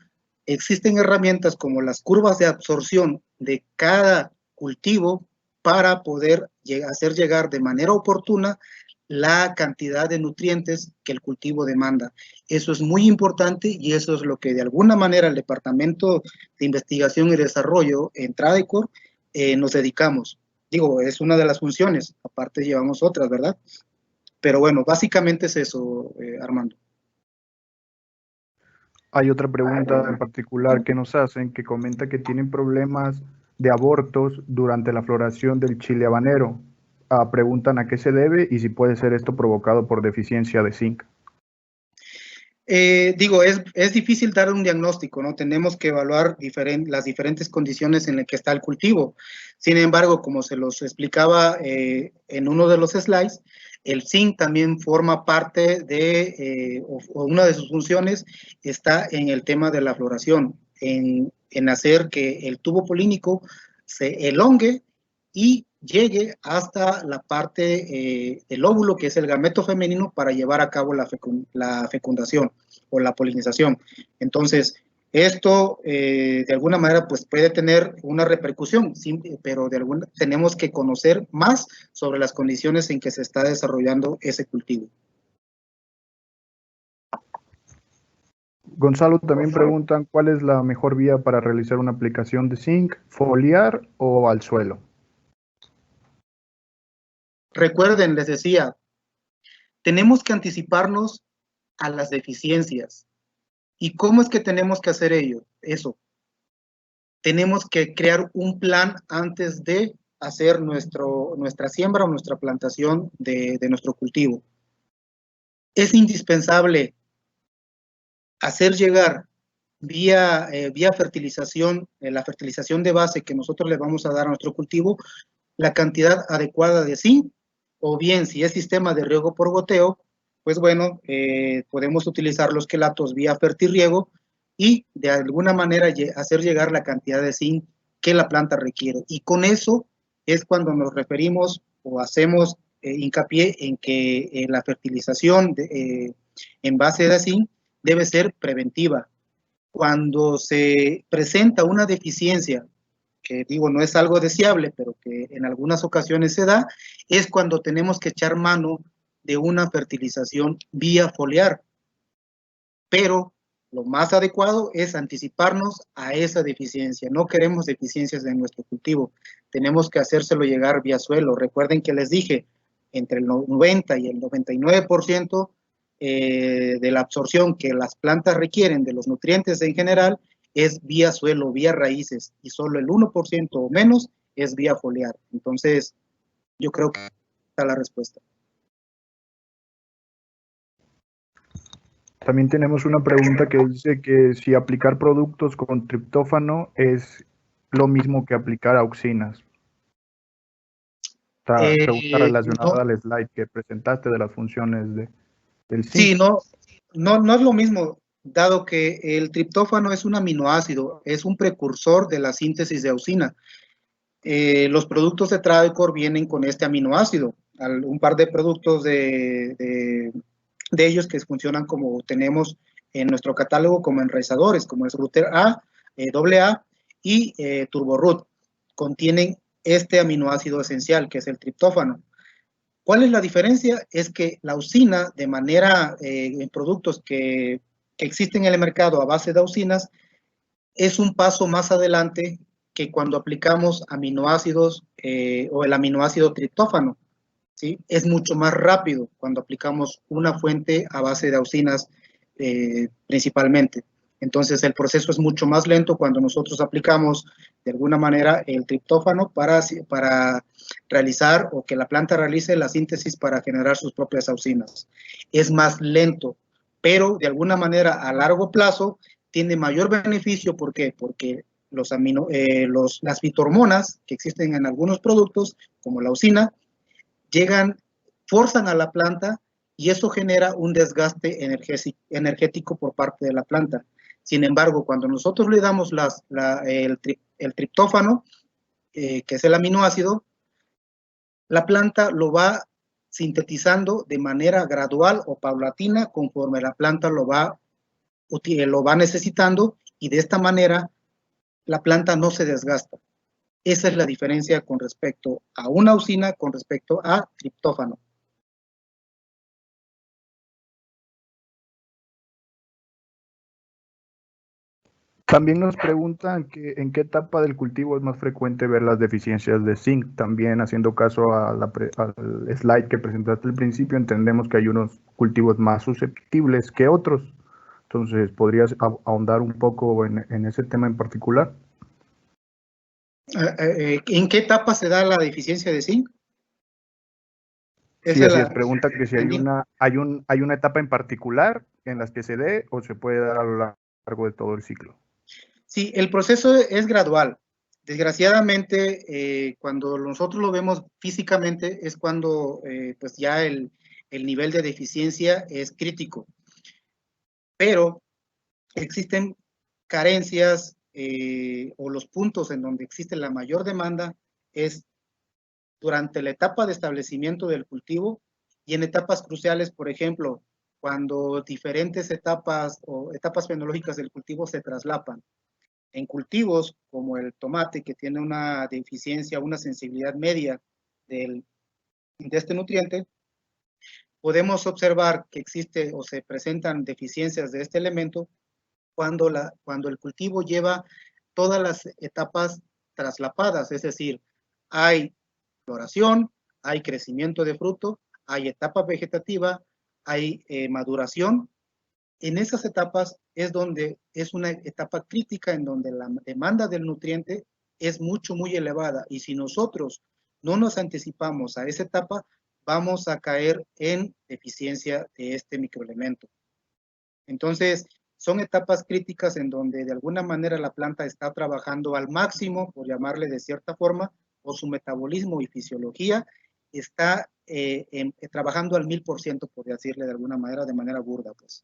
existen herramientas como las curvas de absorción de cada cultivo para poder hacer llegar de manera oportuna la cantidad de nutrientes que el cultivo demanda. Eso es muy importante y eso es lo que de alguna manera el Departamento de Investigación y Desarrollo en Tradicor nos dedicamos. Digo, es una de las funciones, aparte llevamos otras, ¿verdad? Pero bueno, básicamente es eso, Armando. Hay otra pregunta en particular que nos hacen que comenta que tienen problemas de abortos durante la floración del chile habanero. Preguntan a qué se debe y si puede ser esto provocado por deficiencia de zinc. Digo, es difícil dar un diagnóstico, ¿no? Tenemos que evaluar las diferentes condiciones en las que está el cultivo. Sin embargo, como se los explicaba en uno de los slides, el zinc también forma parte de, o una de sus funciones está en el tema de la floración, en hacer que el tubo polínico se elongue y llegue hasta la parte del óvulo, que es el gameto femenino, para llevar a cabo la fecundación o la polinización. Entonces, esto de alguna manera pues puede tener una repercusión, pero tenemos que conocer más sobre las condiciones en que se está desarrollando ese cultivo. Gonzalo, también preguntan cuál es la mejor vía para realizar una aplicación de zinc, foliar o al suelo. Recuerden, les decía, tenemos que anticiparnos a las deficiencias. ¿Y cómo es que tenemos que hacer eso? Tenemos que crear un plan antes de hacer nuestra siembra o nuestra plantación de nuestro cultivo. Es indispensable hacer llegar vía fertilización, la fertilización de base que nosotros le vamos a dar a nuestro cultivo, la cantidad adecuada de zinc, o bien si es sistema de riego por goteo, pues bueno, podemos utilizar los quelatos vía fertirriego y de alguna manera hacer llegar la cantidad de zinc que la planta requiere. Y con eso es cuando nos referimos o hacemos hincapié en que la fertilización en base de zinc debe ser preventiva. Cuando se presenta una deficiencia, que digo no es algo deseable, pero que en algunas ocasiones se da, es cuando tenemos que echar mano de una fertilización vía foliar. Pero lo más adecuado es anticiparnos a esa deficiencia. No queremos deficiencias en nuestro cultivo. Tenemos que hacérselo llegar vía suelo. Recuerden que les dije, entre el 90 y el 99% de la absorción que las plantas requieren de los nutrientes en general es vía suelo, vía raíces, y solo el 1% o menos es vía foliar. Entonces, yo creo que está la respuesta. También tenemos una pregunta que dice que si aplicar productos con triptófano es lo mismo que aplicar auxinas. Esta pregunta relacionada al slide que presentaste de las funciones del zinc. Sí, no es lo mismo, dado que el triptófano es un aminoácido, es un precursor de la síntesis de auxina. Los productos de Tradicor vienen con este aminoácido. Un par de productos de ellos que funcionan como tenemos en nuestro catálogo como enraizadores, como es Router A, AA y Turborroot, contienen este aminoácido esencial que es el triptófano. ¿Cuál es la diferencia? Es que la auxina, de manera en productos que existen en el mercado a base de auxinas, es un paso más adelante que cuando aplicamos aminoácidos o el aminoácido triptófano, ¿sí? Es mucho más rápido cuando aplicamos una fuente a base de auxinas principalmente. Entonces el proceso es mucho más lento cuando nosotros aplicamos de alguna manera el triptófano para realizar o que la planta realice la síntesis para generar sus propias auxinas. Es más lento, pero de alguna manera a largo plazo tiene mayor beneficio. ¿Por qué? Porque las fitohormonas que existen en algunos productos, como la auxina, forzan a la planta y eso genera un desgaste energético por parte de la planta. Sin embargo, cuando nosotros le damos el triptófano, que es el aminoácido, la planta lo va sintetizando de manera gradual o paulatina conforme la planta lo va necesitando, y de esta manera la planta no se desgasta. Esa es la diferencia con respecto a una auxina con respecto a triptófano. También nos preguntan que en qué etapa del cultivo es más frecuente ver las deficiencias de zinc. También haciendo caso al slide que presentaste al principio, entendemos que hay unos cultivos más susceptibles que otros. Entonces, ¿podrías ahondar un poco en ese tema en particular? ¿En qué etapa se da la deficiencia de zinc? Sí, así es. Pregunta que si hay una etapa en particular en las que se dé o se puede dar a lo largo de todo el ciclo. Sí, el proceso es gradual. Desgraciadamente, cuando nosotros lo vemos físicamente es cuando pues ya el nivel de deficiencia es crítico. Pero existen carencias o los puntos en donde existe la mayor demanda es durante la etapa de establecimiento del cultivo y en etapas cruciales, por ejemplo, cuando diferentes etapas o etapas fenológicas del cultivo se traslapan. En cultivos como el tomate, que tiene una deficiencia, una sensibilidad media de este nutriente, podemos observar que existe o se presentan deficiencias de este elemento cuando el cultivo lleva todas las etapas traslapadas, es decir, hay floración, hay crecimiento de fruto, hay etapa vegetativa, hay maduración. En esas etapas es una etapa crítica en donde la demanda del nutriente es muy elevada, y si nosotros no nos anticipamos a esa etapa, vamos a caer en deficiencia de este microelemento. Entonces, son etapas críticas en donde de alguna manera la planta está trabajando al máximo, por llamarle de cierta forma, o su metabolismo y fisiología está trabajando al 1000%, por decirle de alguna manera, de manera burda, pues.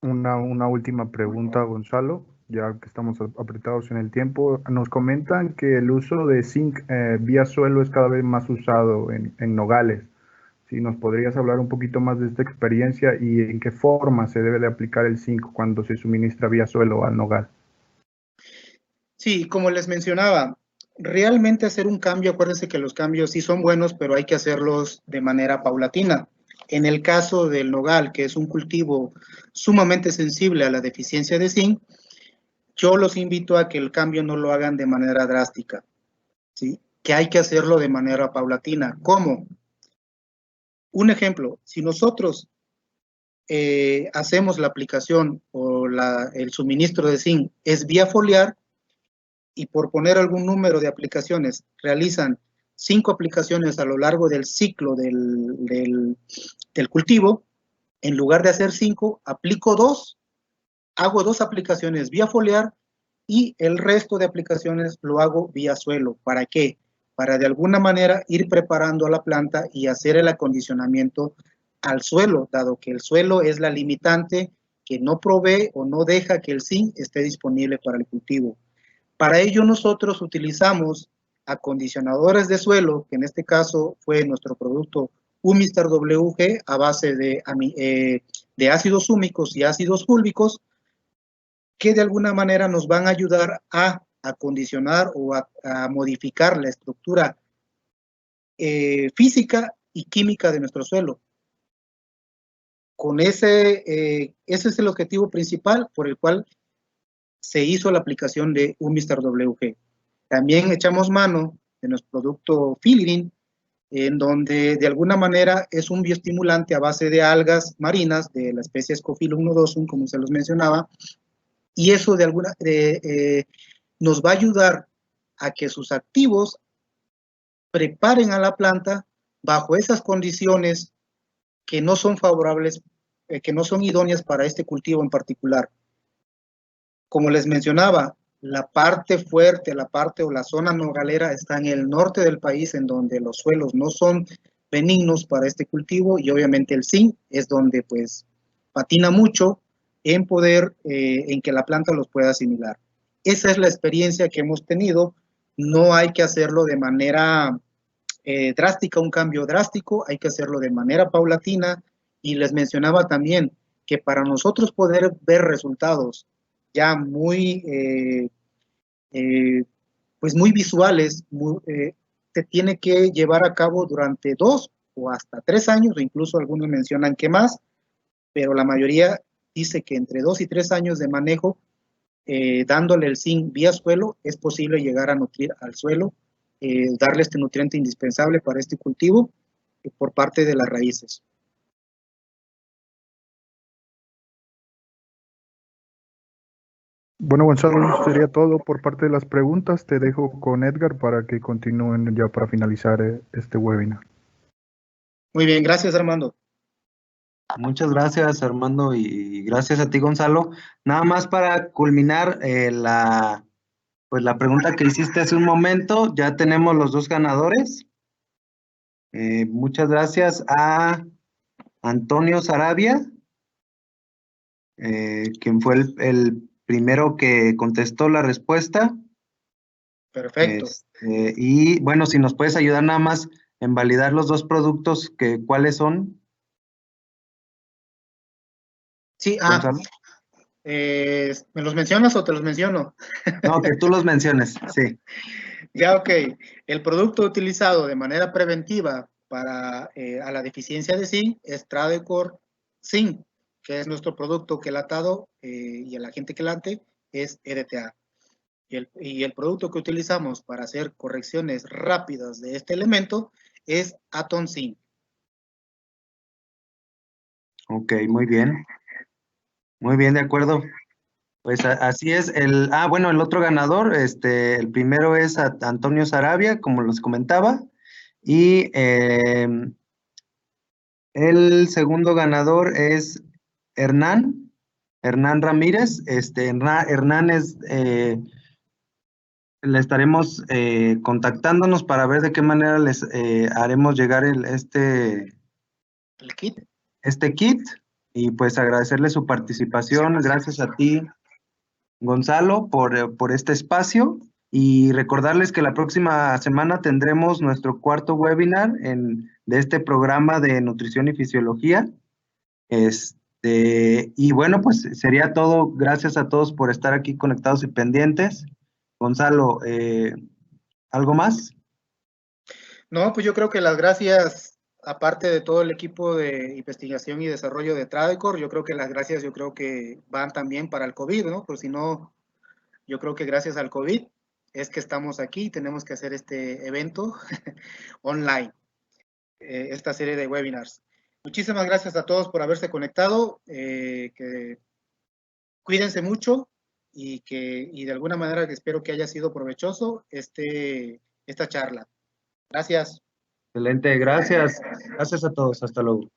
Una última pregunta, Gonzalo, ya que estamos apretados en el tiempo. Nos comentan que el uso de zinc vía suelo es cada vez más usado en nogales. Si nos podrías hablar un poquito más de esta experiencia y en qué forma se debe de aplicar el zinc cuando se suministra vía suelo al nogal. Sí, como les mencionaba, realmente hacer un cambio, acuérdense que los cambios sí son buenos, pero hay que hacerlos de manera paulatina. En el caso del nogal, que es un cultivo sumamente sensible a la deficiencia de zinc, yo los invito a que el cambio no lo hagan de manera drástica, ¿sí? Que hay que hacerlo de manera paulatina. ¿Cómo? Un ejemplo, si nosotros hacemos la aplicación o el suministro de zinc es vía foliar, y por poner algún número de aplicaciones, realizan 5 aplicaciones a lo largo del ciclo del cultivo, en lugar de hacer 5, aplico 2, hago 2 aplicaciones vía foliar y el resto de aplicaciones lo hago vía suelo. ¿Para qué? Para de alguna manera ir preparando a la planta y hacer el acondicionamiento al suelo, dado que el suelo es la limitante que no provee o no deja que el zinc esté disponible para el cultivo. Para ello nosotros utilizamos acondicionadores de suelo, que en este caso fue nuestro producto Humister WG a base de ácidos húmicos y ácidos fúlvicos, que de alguna manera nos van a ayudar a acondicionar o a modificar la estructura física y química de nuestro suelo. Con ese es el objetivo principal por el cual se hizo la aplicación de Humister WG. También echamos mano de nuestro producto Filgrin, en donde de alguna manera es un bioestimulante a base de algas marinas de la especie Scophilum nodosum, como se los mencionaba, y eso nos va a ayudar a que sus activos preparen a la planta bajo esas condiciones que no son favorables, que no son idóneas para este cultivo en particular. Como les mencionaba, la parte fuerte, la parte o la zona nogalera está en el norte del país, en donde los suelos no son benignos para este cultivo, y obviamente el zinc es donde pues patina mucho en poder, en que la planta los pueda asimilar. Esa es la experiencia que hemos tenido. No hay que hacerlo de manera drástica, un cambio drástico, hay que hacerlo de manera paulatina, y les mencionaba también que para nosotros poder ver resultados ya muy, pues muy visuales, se tiene que llevar a cabo durante 2 o hasta 3 años, o incluso algunos mencionan que más, pero la mayoría dice que entre 2 y 3 años de manejo, dándole el zinc vía suelo, es posible llegar a nutrir al suelo, darle este nutriente indispensable para este cultivo por parte de las raíces. Bueno, Gonzalo, eso sería todo por parte de las preguntas. Te dejo con Edgar para que continúen ya para finalizar este webinar. Muy bien, gracias, Armando. Muchas gracias, Armando, y gracias a ti, Gonzalo. Nada más para culminar la pregunta que hiciste hace un momento, ya tenemos los 2 ganadores. Muchas gracias a Antonio Sarabia, quien fue el primero que contestó la respuesta. Perfecto. Y bueno, si nos puedes ayudar nada más en validar los 2 productos, ¿cuáles son? Sí, Gonzalo. ¿me los mencionas o te los menciono? No, que tú los menciones, sí. Ya, ok. El producto utilizado de manera preventiva para a la deficiencia de zinc es Tradecor Zinc, que es nuestro producto quelatado, y el agente quelante es EDTA. Y el producto que utilizamos para hacer correcciones rápidas de este elemento es Aton Zinc. Ok, muy bien. Muy bien, de acuerdo. Pues así es. Bueno, el otro ganador, el primero es Antonio Sarabia, como les comentaba, y el segundo ganador es Hernán Ramírez. Hernán es, le estaremos contactándonos para ver de qué manera les haremos llegar El kit. este kit, y pues agradecerle su participación. Gracias a ti, Gonzalo, por este espacio, y recordarles que la próxima semana tendremos nuestro 4º webinar de este programa de nutrición y fisiología. Y bueno, pues sería todo. Gracias a todos por estar aquí conectados y pendientes. Gonzalo, ¿algo más? No, pues yo creo que las gracias, aparte de todo el equipo de investigación y desarrollo de Tradecor, yo creo que las gracias van también para el COVID, ¿no? Por si no, yo creo que gracias al COVID es que estamos aquí y tenemos que hacer este evento online, esta serie de webinars. Muchísimas gracias a todos por haberse conectado, que cuídense mucho, y de alguna manera que espero que haya sido provechoso esta charla. Gracias. Excelente, gracias. Gracias a todos. Hasta luego.